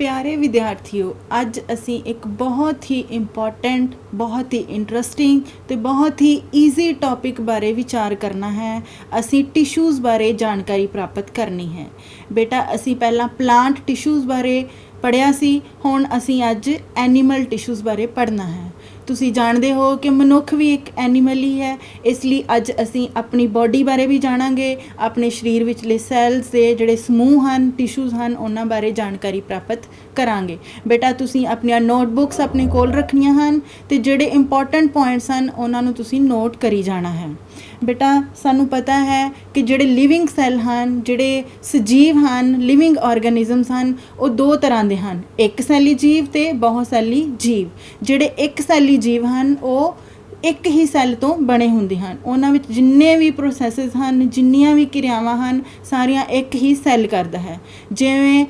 प्यारे विद्यार्थियों, अज असी एक बहुत ही इंपॉर्टेंट, बहुत ही इंटरस्टिंग तो बहुत ही ईजी टॉपिक बारे विचार करना है। असी टिश्यूज़ बारे जानकारी प्राप्त करनी है। बेटा असी पहला प्लांट टिश्यूज़ बारे पढ़िया सी, हुण असी अज एनीमल टिश्यूज़ बारे पढ़ना है। तुसी जानते हो कि मनुख भी एक एनीमल ही है, इसलिए अज असी अपनी बॉडी बारे भी जानांगे, अपने शरीर विचले सैल्स के जिहड़े समूह हैं, टिश्यूज़ हैं, उन्हां बारे जानकारी प्राप्त करांगे। बेटा तुसी अपनी नोटबुक्स अपने कोल रखनियां हन ते जिहड़े इंपॉर्टेंट पॉइंट्स हैं उन्हां नूं तुसी नोट करी जाना है। बेटा सानू पता है कि जिहड़े लिविंग सैल हैं, जिहड़े सजीव हैं, लिविंग ऑर्गेनिजम्स हैं, वो दो तरह के हैं, एक सैली जीव ते बहुसैली जीव। जिहड़े एक सैली जीव हैं वो एक ही सैल तो बने होंदे हैं, उन्हां विच जिन्ने भी प्रोसैसिस हैं, जिन्नियां भी क्रियावां हैं, सारियां एक ही सैल करदा है। जिवें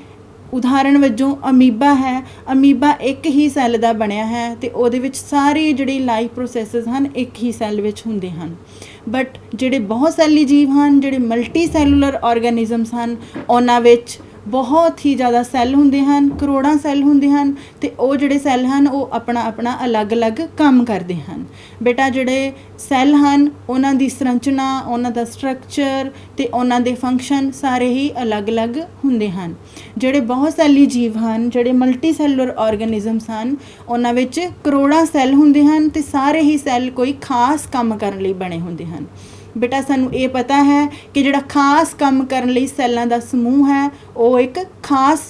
उदाहरण वजों अमीबा है, अमीबा एक ही सैल का बनया है तो उहदे विच सारे जिहड़े लाइफ प्रोसैसिस हैं एक ही सैल विच हुंदे हैं। बट जिहड़े बहुत सैली जीव हैं, जिहड़े मल्टी सैलूलर ऑर्गेनिजम्स हैं, उन्हां विच बहुत ही ज़्यादा सैल होंदे हैं, करोड़ां सैल होंदे हैं ते वो जिहड़े सैल हैं वो अपना अपना अलग अलग काम करते हैं। बेटा जिहड़े सैल हैं उन्हां दी संरचना, उन्हां दा स्ट्रक्चर ते उन्हां दे फंक्शन सारे ही अलग अलग होंदे हैं। जिहड़े बहुत सैली जीव हैं, जिहड़े मल्टी सैलूलर ऑर्गेनिजम्स हैं, उन्हां विच करोड़ां सैल होंदे हैं ते सारे ही सैल कोई खास काम करने लई बने होंदे हैं। बेटा सानू ये पता है कि जिहड़ा खास काम करने लई सैलां दा समूह है वो एक खास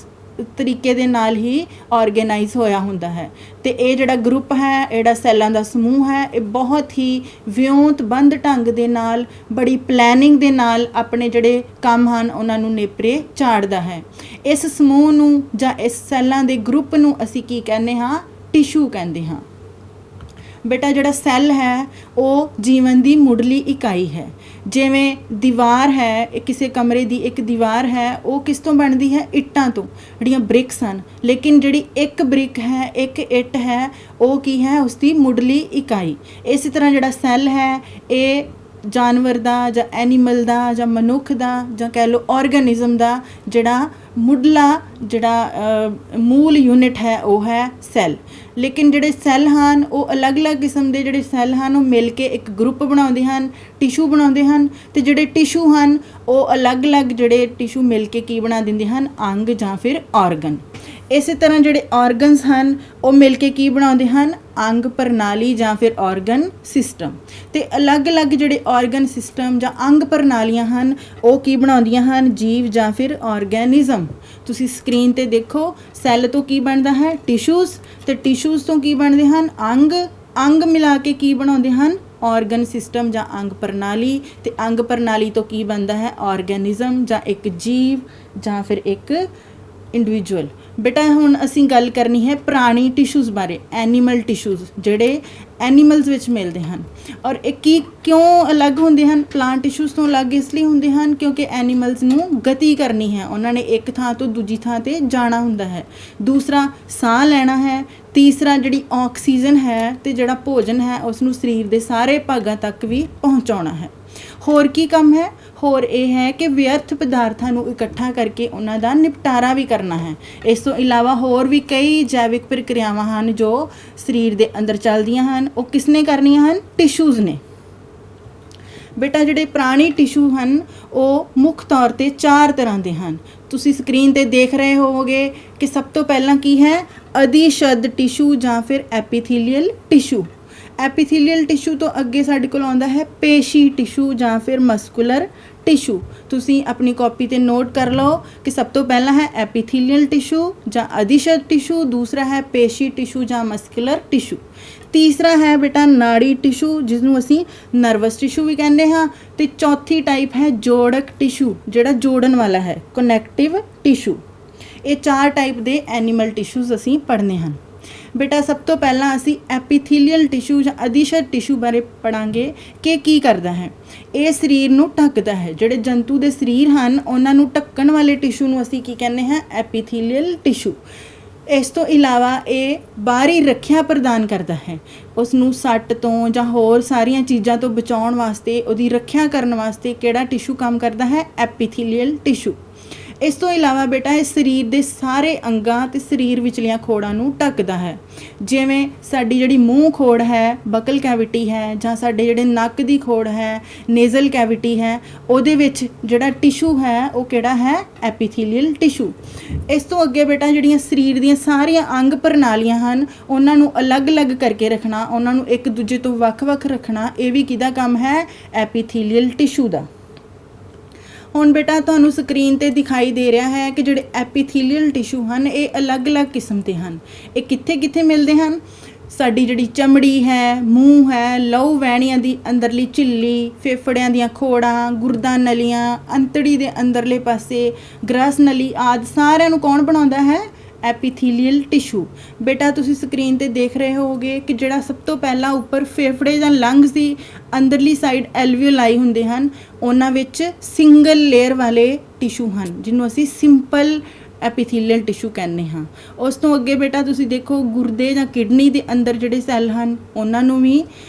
तरीके दे नाल ही ऑर्गेनाइज होया हुंदा है ते ये जिहड़ा ग्रुप है, जिहड़ा सैलां दा समूह है, ये बहुत ही विਉਂਤਬੰਦ ढंग दे नाल, बड़ी प्लैनिंग दे नाल अपने जिहड़े काम हैं उन्हां नूं नेपरे चाढ़दा है। इस समूह नूं जां इस सैलां दे ग्रुप नूं असीं की कहने हां, टिशू कहंदे हां। बेटा जिहड़ा सैल है वो जीवन की मुढ़ली इकाई है। जिवें दीवार है, किसी कमरे की एक दीवार है, वो किस तो बनती है, इट्टां तो, जिहड़ियां ब्रिक्स हैं। लेकिन जिहड़ी एक ब्रिक है, एक इट है, वो की है, उसकी मुढ़ली इकाई। इस तरह जिहड़ा सैल है ये जानवर दा जां एनीमल दा जां मनुख दा जां कह लो ऑर्गेनिज्म दा जिहड़ा मुढ़ला जिहड़ा मूल यूनिट है वो है सैल। लेकिन जिहड़े सैल हैं वो अलग अलग किस्म के जिहड़े सैल हैं वो मिल के एक ग्रुप बनाउंदे हैं, टिशू बनाउंदे हैं ते जिहड़े टिशू हैं वो अलग अलग जिहड़े टिशू मिल के की बना दिंदे हैं, अंग जां फिर ऑर्गन। इस तरह जिहड़े ऑर्गनस हैं वो मिल के की बनाउंदे हैं, अंग प्रणाली जां फिर ऑर्गन सिस्टम। ते अलग अलग जिहड़े ऑर्गन सिस्टम जां अंग प्रणालियां हैं वो की बनाउंदियां हैं, जीव जां फिर ऑर्गेनिज्म। तुसी स्क्रीन ते देखो, सैल तो की बनदा है, टिश्यूज़, ते टिश्यूज़ तो की बनदे हैं, अंग, अंग मिला के की बनाउंदे हैं, ऑर्गन सिस्टम जां अंग प्रणाली, ते अंग प्रणाली तो की बनदा है, ऑर्गेनिज्म जां एक जीव जां फिर एक इंडिविजुअल। बेटा हुण असीं गल करनी है प्राणी टिश्यूज़ बारे, एनीमल टिश्यूज़ जिहड़े एनीमल्स विच मिलते हैं। और एक की क्यों अलग होंदे हैं, प्लांट टिश्यूज़ तो अलग इसलिए होंदे हैं क्योंकि एनीमल्स नूं गति करनी है, उन्होंने एक थां तो दूजी थां ते जाना हुंदा है, दूसरा साह लैना है, तीसरा जिहड़ी ऑक्सीजन है ते जिहड़ा भोजन है उसनूं शरीर दे सारे भागां तक भी पहुँचाउणा है। होर की काम है, होर ये है कि व्यर्थ पदार्थां नूं इकट्ठा करके उन्हां दा निपटारा भी करना है। इस तो इलावा होर भी कई जैविक प्रक्रियावां हैं जो शरीर दे अंदर चलदियां हैं, वो किसने करनियां हैं, टिश्यूज़ ने। बेटा जिहड़े प्राणी टिश्यू हैं वो मुख्य तौर पर 4 तरह के हैं। तुसी स्क्रीन ते देख रहे होवोगे कि सब तो पहला की है, अधिशद टिश्यू जां फिर एपीथीलियल टिश्यू। एपीथीलियल टिश्यू तो अगे साडे कोल आउंदा है पेशी टिश्यू जां फिर मस्कुलर टिश्यू। तुसी अपनी कॉपी ते नोट कर लो कि सब तो पहला है एपीथीलियल टिश्यू जां अधिशद टिश्यू, दूसरा है पेशी टिश्यू जां मस्कुलर टिश्यू, तीसरा है बेटा नाड़ी टिश्यू जिसनूं असीं नर्वस टिश्यू भी कहते हैं, तो चौथी टाइप है जोड़क टिश्यू जिहड़ा जोड़न वाला है, कनैक्टिव टिश्यू। ये 4 टाइप के एनीमल टिश्यूज़ असीं पढ़ने हैं। बेटा सब तो पहला असी एपीथीलियल टिश्यू जां अधिशद टिश्यू बारे पढ़ांगे कि की करदा है। ये शरीर नूं ढकदा है, जिहड़े जंतु दे शरीर हैं उन्हां नूं ढक्कण वाले टिश्यू नूं असी की कहने हैं, एपीथीलियल टिश्यू। इस तो इलावा ये बाहरी रखिया प्रदान करता है, उसनूं सੱਟ तो जां होर सारियां चीज़ां तो बचाउण वास्ते, उहदी रखिया करन वास्ते किहड़ा टिश्यू काम करदा है, एपीथीलियल टिश्यू। ਇਸ ਤੋਂ ਇਲਾਵਾ ਬੇਟਾ ਇਹ ਸਰੀਰ ਦੇ ਸਾਰੇ ਅੰਗਾਂ ਤੇ ਸਰੀਰ ਵਿਚਲੀਆਂ ਖੋੜਾਂ ਨੂੰ ਢੱਕਦਾ ਹੈ। ਜਿਵੇਂ ਸਾਡੀ ਜਿਹੜੀ ਮੂੰਹ ਖੋੜ ਹੈ, ਬਕਲ ਕੈਵਿਟੀ ਹੈ, ਜਾਂ ਸਾਡੇ ਜਿਹੜੇ ਨੱਕ ਦੀ ਖੋੜ ਹੈ, ਨੇਜ਼ਲ ਕੈਵਿਟੀ ਹੈ, ਉਹਦੇ ਵਿੱਚ ਜਿਹੜਾ ਟਿਸ਼ੂ ਹੈ ਉਹ ਕਿਹੜਾ ਹੈ? ਐਪੀਥੀਲੀਅਲ ਟਿਸ਼ੂ। ਇਸ ਤੋਂ ਅੱਗੇ ਬੇਟਾ ਜਿਹੜੀਆਂ ਸਰੀਰ ਦੀਆਂ ਸਾਰੀਆਂ ਅੰਗ ਪ੍ਰਣਾਲੀਆਂ ਹਨ ਉਹਨਾਂ ਨੂੰ ਅਲੱਗ-ਅਲੱਗ ਕਰਕੇ ਰੱਖਣਾ, ਉਹਨਾਂ ਨੂੰ ਇੱਕ ਦੂਜੇ ਤੋਂ ਵੱਖ-ਵੱਖ ਰੱਖਣਾ, ਇਹ ਵੀ ਕਿਹਦਾ ਕੰਮ ਹੈ? ਐਪੀਥੀਲੀਅਲ ਟਿਸ਼ੂ ਦਾ। ਹੁਣ ਬੇਟਾ ਤੁਹਾਨੂੰ ਸਕਰੀਨ ਤੇ ਦਿਖਾਈ ਦੇ ਰਿਹਾ ਹੈ ਕਿ ਜਿਹੜੇ ਐਪੀਥੀਲੀਅਲ ਟਿਸ਼ੂ ਹਨ ਇਹ ਅਲੱਗ-ਅਲੱਗ ਕਿਸਮ ਦੇ ਹਨ। ਇਹ ਕਿੱਥੇ-ਕਿੱਥੇ ਮਿਲਦੇ ਹਨ? ਸਾਡੀ ਜਿਹੜੀ ਚਮੜੀ ਹੈ, ਮੂੰਹ ਹੈ, ਲਹੂ ਵਹਿਣੀਆਂ ਦੀ ਅੰਦਰਲੀ ਝਿੱਲੀ, ਫੇਫੜਿਆਂ ਦੀਆਂ ਖੋੜਾਂ, ਗੁਰਦਾ ਨਲੀਆਂ, ਅੰਤੜੀ ਦੇ ਅੰਦਰਲੇ ਪਾਸੇ, ਗ੍ਰਸ ਨਲੀ ਆਦਿ ਸਾਰਿਆਂ ਨੂੰ ਕੌਣ ਬਣਾਉਂਦਾ ਹੈ? ਐਪੀਥੀਲੀਅਲ ਟਿਸ਼ੂ। ਬੇਟਾ ਤੁਸੀਂ ਸਕਰੀਨ ਤੇ ਦੇਖ ਰਹੇ ਹੋਗੇ ਕਿ ਜਿਹੜਾ ਸਭ ਤੋਂ ਪਹਿਲਾਂ ਉੱਪਰ ਫੇਫੜੇ ਜਾਂ ਲੰਗਸ ਦੀ ਅੰਦਰਲੀ ਸਾਈਡ ਐਲਵੀਓਲਾਈ ਹੁੰਦੇ ਹਨ, ਉਹਨਾਂ ਵਿੱਚ ਸਿੰਗਲ ਲੇਅਰ ਵਾਲੇ ਟਿਸ਼ੂ ਹਨ ਜਿਹਨੂੰ ਅਸੀਂ ਸਿੰਪਲ ਐਪੀਥੀਲੀਅਲ ਟਿਸ਼ੂ ਕਹਿੰਦੇ ਹਾਂ। ਉਸ ਤੋਂ ਅੱਗੇ ਬੇਟਾ ਤੁਸੀਂ ਦੇਖੋ ਗੁਰਦੇ ਜਾਂ ਕਿਡਨੀ ਦੇ ਅੰਦਰ ਜਿਹੜੇ ਸੈੱਲ ਹਨ ਉਹਨਾਂ ਨੂੰ ਵੀ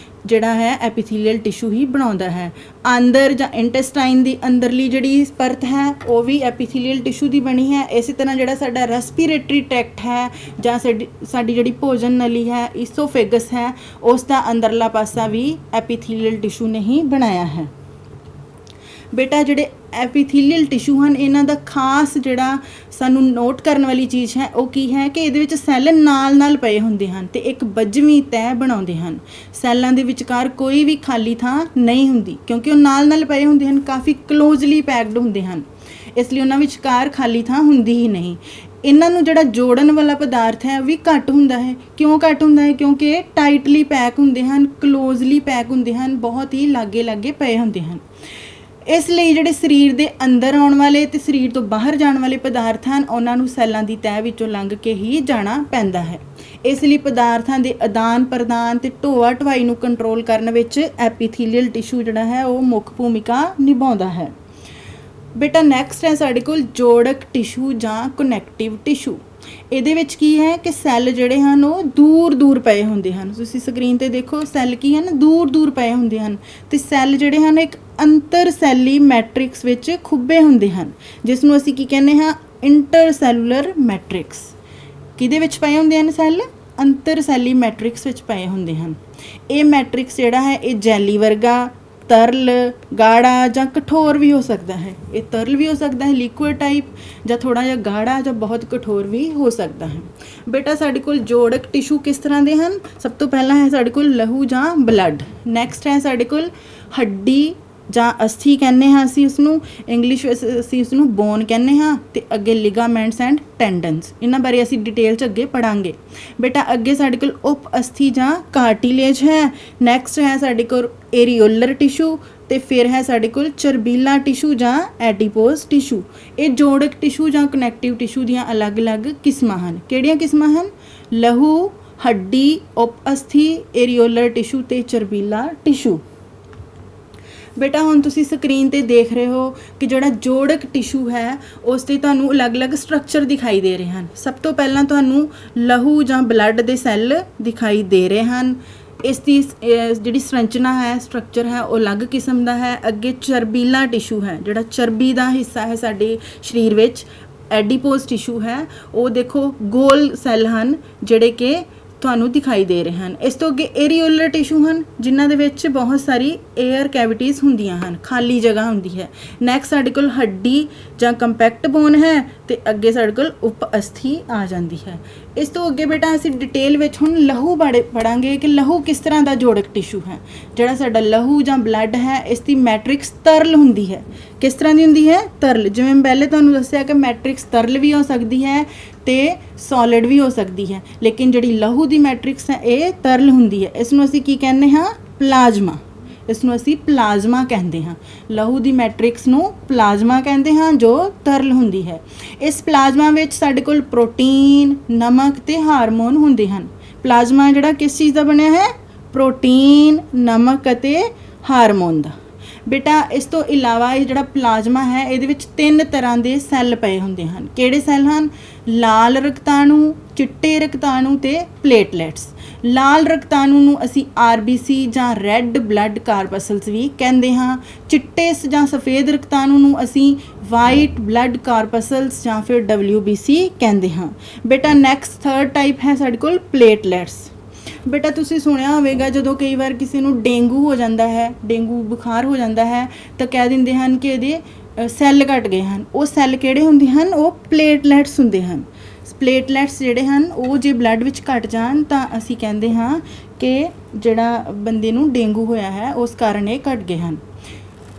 ਜਿਹੜਾ ਹੈ ਐਪੀਥੀਲੀਅਲ ਟਿਸ਼ੂ ਹੀ ਬਣਾਉਂਦਾ ਹੈ। ਅੰਦਰ ਜਾਂ ਇੰਟੈਸਟਾਈਨ ਦੀ ਅੰਦਰਲੀ ਜਿਹੜੀ ਪਰਤ ਹੈ ਉਹ ਵੀ ਐਪੀਥੀਲੀਅਲ ਟਿਸ਼ੂ ਦੀ ਬਣੀ ਹੈ। ਇਸੇ ਤਰ੍ਹਾਂ ਜਿਹੜਾ ਸਾਡਾ ਰੈਸਪੀਰੇਟਰੀ ਟ੍ਰੈਕਟ ਹੈ ਜਾਂ ਸਾਡੀ ਜਿਹੜੀ ਭੋਜਨ ਨਲੀ ਹੈ, ਈਸੋਫੇਗਸ ਹੈ, ਉਸ ਦਾ ਅੰਦਰਲਾ ਪਾਸਾ ਵੀ ਐਪੀਥੀਲੀਅਲ ਟਿਸ਼ੂ ਨੇ ਹੀ ਬਣਾਇਆ ਹੈ। ਬੇਟਾ ਜਿਹੜੇ ਐਪੀਥੀਲੀਅਲ ਟਿਸ਼ੂ ਹਨ ਇਹਨਾਂ ਦਾ ਖਾਸ ਜਿਹੜਾ ਸਾਨੂੰ ਨੋਟ ਕਰਨ ਵਾਲੀ ਚੀਜ਼ ਹੈ ਉਹ ਕੀ ਹੈ ਕਿ ਇਹਦੇ ਵਿੱਚ ਸੈੱਲ ਨਾਲ ਪਏ ਹੁੰਦੇ ਹਨ ਤੇ ਇੱਕ ਬੱਝਵੀਂ ਤਹਿ ਬਣਾਉਂਦੇ ਹਨ। ਸੈੱਲਾਂ ਦੇ ਵਿਚਕਾਰ ਕੋਈ ਵੀ ਖਾਲੀ ਥਾਂ ਨਹੀਂ ਹੁੰਦੀ ਕਿਉਂਕਿ ਉਹ ਨਾਲ ਪਏ ਹੁੰਦੇ ਹਨ, ਕਾਫੀ ਕਲੋਜ਼ਲੀ ਪੈਕਡ ਹੁੰਦੇ ਹਨ, ਇਸ ਲਈ ਉਹਨਾਂ ਵਿਚਕਾਰ ਖਾਲੀ ਥਾਂ ਹੁੰਦੀ ਹੀ ਨਹੀਂ। ਇਹਨਾਂ ਨੂੰ ਜਿਹੜਾ ਜੋੜਨ ਵਾਲਾ ਪਦਾਰਥ ਹੈ ਉਹ ਵੀ ਘੱਟ ਹੁੰਦਾ ਹੈ। ਕਿਉਂ ਘੱਟ ਹੁੰਦਾ ਹੈ? ਕਿਉਂਕਿ ਇਹ ਟਾਈਟਲੀ ਪੈਕ ਹੁੰਦੇ ਹਨ, ਕਲੋਜ਼ਲੀ ਪੈਕ ਹੁੰਦੇ ਹਨ, ਬਹੁਤ ਹੀ ਲਾਗੇ ਪਏ ਹੁੰਦੇ ਹਨ। ਇਸ ਲਈ ਜਿਹੜੇ ਸਰੀਰ ਦੇ ਅੰਦਰ ਆਉਣ ਵਾਲੇ ਤੇ ਸਰੀਰ ਤੋਂ ਬਾਹਰ ਜਾਣ ਵਾਲੇ ਪਦਾਰਥ ਹਨ ਉਹਨਾਂ ਨੂੰ ਸੈੱਲਾਂ ਦੀ ਤਹਿ ਵਿੱਚੋਂ ਲੰਘ ਕੇ ਹੀ ਜਾਣਾ ਪੈਂਦਾ ਹੈ। ਇਸ ਲਈ ਪਦਾਰਥਾਂ ਦੇ ਆਦਾਨ ਪ੍ਰਦਾਨ ਤੇ ਢੋਆ ਢੁਆਈ ਨੂੰ ਕੰਟਰੋਲ ਕਰਨ ਵਿੱਚ ਐਪੀਥੀਲੀਅਲ ਟਿਸ਼ੂ ਜਿਹੜਾ ਹੈ ਉਹ ਮੁੱਖ ਭੂਮਿਕਾ ਨਿਭਾਉਂਦਾ ਹੈ। ਬੇਟਾ ਨੈਕਸਟ ਹੈ ਸਾਡੇ ਕੋਲ ਜੋੜਕ ਟਿਸ਼ੂ ਜਾਂ ਕਨੈਕਟਿਵ ਟਿਸ਼ੂ। ਇਹਦੇ ਵਿੱਚ ਕੀ ਹੈ ਕਿ ਸੈੱਲ ਜਿਹੜੇ ਹਨ ਉਹ ਦੂਰ ਪਏ ਹੁੰਦੇ ਹਨ। ਤੁਸੀਂ ਸਕਰੀਨ ਤੇ ਦੇਖੋ ਸੈੱਲ ਕੀ ਹਨ? ਦੂਰ ਪਏ ਹੁੰਦੇ ਹਨ ਤੇ ਸੈੱਲ ਜਿਹੜੇ ਹਨ ਇੱਕ ਅੰਤਰ ਸੈਲੀ ਮੈਟ੍ਰਿਕਸ ਵਿੱਚ ਖੁੱਬੇ ਹੁੰਦੇ ਹਨ ਜਿਸ ਨੂੰ ਅਸੀਂ ਕੀ ਕਹਿੰਦੇ ਹਾਂ? ਇੰਟਰਸੈਲੂਲਰ ਮੈਟ੍ਰਿਕਸ। ਕਿਹਦੇ ਵਿੱਚ ਪਏ ਹੁੰਦੇ ਹਨ ਸੈੱਲ? ਅੰਤਰ ਸੈਲੀ ਮੈਟ੍ਰਿਕਸ ਵਿੱਚ ਪਏ ਹੁੰਦੇ ਹਨ। ਇਹ ਮੈਟ੍ਰਿਕਸ ਜਿਹੜਾ ਹੈ ਇਹ ਜੈਲੀ ਵਰਗਾ, ਤਰਲ, ਗਾੜਾ ਜਾਂ ਕਠੋਰ ਵੀ ਹੋ ਸਕਦਾ ਹੈ। ਇਹ ਤਰਲ ਵੀ ਹੋ ਸਕਦਾ ਹੈ ਲਿਕੁਇਡ ਟਾਈਪ, ਜਾਂ ਥੋੜਾ ਜਿਹਾ ਗਾੜਾ ਜਾਂ ਬਹੁਤ ਕਠੋਰ ਵੀ ਹੋ ਸਕਦਾ ਹੈ। ਬੇਟਾ ਸਾਡੇ ਕੋਲ ਜੋੜਕ ਟਿਸ਼ੂ ਕਿਸ ਤਰ੍ਹਾਂ ਦੇ ਹਨ? ਸਭ ਤੋਂ ਪਹਿਲਾਂ ਹੈ ਸਾਡੇ ਕੋਲ ਲਹੂ ਜਾਂ ਬਲੱਡ। ਨੈਕਸਟ ਹੈ ਸਾਡੇ ਕੋਲ ਹੱਡੀ ਜਾਂ ਅਸਥੀ ਕਹਿੰਦੇ ਹਾਂ ਅਸੀਂ ਉਸਨੂੰ, ਇੰਗਲਿਸ਼ ਵਿੱਚ ਅਸੀਂ ਉਸਨੂੰ ਬੋਨ ਕਹਿੰਦੇ ਹਾਂ, ਤੇ ਅੱਗੇ ਲਿਗਾਮੈਂਟਸ ਐਂਡ ਟੈਂਡਨਸ। ਇਹਨਾਂ ਬਾਰੇ ਅਸੀਂ ਡਿਟੇਲ 'ਚ ਅੱਗੇ ਪੜਾਂਗੇ। ਬੇਟਾ ਅੱਗੇ ਸਾਡੇ ਕੋਲ ਉਪ ਅਸਥੀ ਜਾਂ ਕਾਰਟਿਲੇਜ ਹੈ। ਨੈਕਸਟ ਹੈ ਸਾਡੇ ਕੋਲ ਏਰੀਓਲਰ ਟਿਸ਼ੂ ਤੇ ਫਿਰ ਹੈ ਸਾਡੇ ਕੋਲ ਚਰਬੀਲਾ ਟਿਸ਼ੂ ਜਾਂ ਐਡੀਪੋਜ਼ ਟਿਸ਼ੂ। ਇਹ ਜੋੜਕ ਟਿਸ਼ੂ ਜਾਂ ਕਨੈਕਟਿਵ ਟਿਸ਼ੂ ਦੀਆਂ ਅਲੱਗ-ਅਲੱਗ ਕਿਸਮਾਂ ਹਨ। ਕਿਹੜੀਆਂ ਕਿਸਮਾਂ ਹਨ? ਲਹੂ, ਹੱਡੀ, ਉਪ ਅਸਥੀ, ਏਰੀਓਲਰ ਟਿਸ਼ੂ ਤੇ ਚਰਬੀਲਾ ਟਿਸ਼ੂ। ਬੇਟਾ ਹੁਣ ਤੁਸੀਂ ਸਕਰੀਨ ਤੇ ਦੇਖ ਰਹੇ ਹੋ ਕਿ ਜਿਹੜਾ ਜੋੜਕ ਟਿਸ਼ੂ ਹੈ ਉਸ 'ਤੇ ਤੁਹਾਨੂੰ ਅਲੱਗ-ਅਲੱਗ ਸਟਰਕਚਰ ਦਿਖਾਈ ਦੇ ਰਹੇ ਹਨ। ਸਭ ਤੋਂ ਪਹਿਲਾਂ ਤੁਹਾਨੂੰ ਲਹੂ ਜਾਂ ਬਲੱਡ ਦੇ ਸੈੱਲ ਦਿਖਾਈ ਦੇ ਰਹੇ ਹਨ। ਇਸ ਦੀ ਜਿਹੜੀ ਸੰਰਚਨਾ ਹੈ, ਸਟਰਕਚਰ ਹੈ, ਉਹ ਅਲੱਗ ਕਿਸਮ ਦਾ ਹੈ। ਅੱਗੇ ਚਰਬੀਲਾ ਟਿਸ਼ੂ ਹੈ, ਜਿਹੜਾ ਚਰਬੀ ਦਾ ਹਿੱਸਾ ਹੈ ਸਾਡੇ ਸਰੀਰ ਵਿੱਚ। ਐਡੀਪੋਜ਼ ਟਿਸ਼ੂ ਹੈ, ਉਹ ਦੇਖੋ ਗੋਲ ਸੈੱਲ ਹਨ ਜਿਹੜੇ ਕਿ ਤੁਹਾਨੂੰ ਦਿਖਾਈ ਦੇ ਰਹੇ ਹਨ। ਇਸ ਤੋਂ ਅੱਗੇ ਏਰੀਓਲਰ ਟਿਸ਼ੂ ਹਨ ਜਿਨ੍ਹਾਂ ਦੇ ਵਿੱਚ ਬਹੁਤ ਸਾਰੀ ਏਅਰ ਕੈਵਿਟੀਜ਼ ਹੁੰਦੀਆਂ ਹਨ, ਖਾਲੀ ਜਗ੍ਹਾ ਹੁੰਦੀ ਹੈ। ਨੈਕਸਟ ਸਾਡੇ ਕੋਲ ਹੱਡੀ ਜਾਂ ਕੰਪੈਕਟ ਬੋਨ ਹੈ ਤੇ ਅੱਗੇ ਸਾਡੇ ਕੋਲ ਉਪ ਅਸਥੀ ਆ ਜਾਂਦੀ ਹੈ। ਇਸ ਤੋਂ ਅੱਗੇ ਬੇਟਾ ਅਸੀਂ ਡਿਟੇਲ ਵਿੱਚ ਹੁਣ ਲਹੂ ਬਾਰੇ ਪੜਾਂਗੇ ਕਿ ਲਹੂ ਕਿਸ ਤਰ੍ਹਾਂ ਦਾ ਜੋੜਕ ਟਿਸ਼ੂ ਹੈ। ਜਿਹੜਾ ਸਾਡਾ ਲਹੂ ਜਾਂ ਬਲੱਡ ਹੈ ਇਸ ਦੀ ਮੈਟ੍ਰਿਕਸ ਤਰਲ ਹੁੰਦੀ ਹੈ। ਕਿਸ ਤਰ੍ਹਾਂ ਦੀ ਹੁੰਦੀ ਹੈ? ਤਰਲ। ਜਿਵੇਂ ਮੈਂ ਪਹਿਲੇ ਤੁਹਾਨੂੰ ਦੱਸਿਆ ਕਿ ਮੈਟ੍ਰਿਕਸ ਤਰਲ ਵੀ ਹੋ ਸਕਦੀ ਹੈ ਤੇ ਸੋਲਿਡ ਵੀ ਹੋ ਸਕਦੀ ਹੈ, ਲੇਕਿਨ ਜਿਹੜੀ ਲਹੂ ਦੀ ਮੈਟ੍ਰਿਕਸ ਹੈ ਇਹ ਤਰਲ ਹੁੰਦੀ ਹੈ। ਇਸ ਨੂੰ ਅਸੀਂ ਕੀ ਕਹਿੰਦੇ ਹਾਂ? ਪਲਾਜ਼ਮਾ। ਇਸ ਨੂੰ ਅਸੀਂ ਪਲਾਜ਼ਮਾ ਕਹਿੰਦੇ ਹਾਂ। ਲਹੂ ਦੀ ਮੈਟ੍ਰਿਕਸ ਨੂੰ ਪਲਾਜ਼ਮਾ ਕਹਿੰਦੇ ਹਾਂ ਜੋ ਤਰਲ ਹੁੰਦੀ ਹੈ। ਇਸ ਪਲਾਜ਼ਮਾ ਵਿੱਚ ਸਾਡੇ ਕੋਲ ਪ੍ਰੋਟੀਨ, ਨਮਕ ਤੇ ਹਾਰਮੋਨ ਹੁੰਦੇ ਹਨ। ਪਲਾਜ਼ਮਾ ਜਿਹੜਾ ਕਿਸ ਚੀਜ਼ ਦਾ ਬਣਿਆ ਹੈ? ਪ੍ਰੋਟੀਨ, ਨਮਕ ਅਤੇ ਹਾਰਮੋਨ ਦਾ। ਬੇਟਾ ਇਸ ਤੋਂ ਇਲਾਵਾ ਇਹ ਜਿਹੜਾ ਪਲਾਜ਼ਮਾ ਹੈ ਇਹਦੇ ਵਿੱਚ 3 ਤਰ੍ਹਾਂ ਦੇ ਸੈੱਲ ਪਏ ਹੁੰਦੇ ਹਨ। ਕਿਹੜੇ ਸੈੱਲ ਹਨ? ਲਾਲ ਰਕਤਾਣੂ, ਚਿੱਟੇ ਰਕਤਾਣੂ ਤੇ ਪਲੇਟਲੈਟਸ। ਲਾਲ ਰਕਤਾਣੂ ਨੂੰ ਅਸੀਂ RBC ਜਾਂ ਰੈੱਡ ਬਲੱਡ ਕਾਰਪਸਲਸ ਵੀ ਕਹਿੰਦੇ ਹਾਂ। ਚਿੱਟੇ ਜਾਂ ਸਫੇਦ ਰਕਤਾਣੂ ਨੂੰ ਅਸੀਂ ਵਾਈਟ ਬਲੱਡ ਕਾਰਪਸਲਸ ਜਾਂ ਫਿਰ WBC ਕਹਿੰਦੇ ਹਾਂ। ਬੇਟਾ ਨੈਕਸਟ ਥਰਡ ਟਾਈਪ ਹੈ ਸਾਡੇ ਕੋਲ ਪਲੇਟਲੈਟਸ। ਬੇਟਾ ਤੁਸੀਂ ਸੁਣਿਆ ਹੋਵੇਗਾ ਜਦੋਂ ਕਈ ਵਾਰ ਕਿਸੇ ਨੂੰ ਡੇਂਗੂ ਹੋ ਜਾਂਦਾ ਹੈ, ਡੇਂਗੂ ਬੁਖਾਰ ਹੋ ਜਾਂਦਾ ਹੈ ਤਾਂ ਕਹਿ ਦਿੰਦੇ ਹਨ ਕਿ ਇਹਦੇ ਸੈੱਲ ਘਟ ਗਏ ਹਨ। ਉਹ ਸੈੱਲ ਕਿਹੜੇ ਹੁੰਦੇ ਹਨ? ਉਹ ਪਲੇਟਲੈਟਸ ਹੁੰਦੇ ਹਨ। ਪਲੇਟਲੈਟਸ ਜਿਹੜੇ ਹਨ ਉਹ ਜੇ ਬਲੱਡ ਵਿੱਚ ਘਟ ਜਾਣ ਤਾਂ ਅਸੀਂ ਕਹਿੰਦੇ ਹਾਂ ਕਿ ਜਿਹੜਾ ਬੰਦੇ ਨੂੰ ਡੇਂਗੂ ਹੋਇਆ ਹੈ ਉਸ ਕਾਰਨ ਇਹ ਘਟ ਗਏ ਹਨ।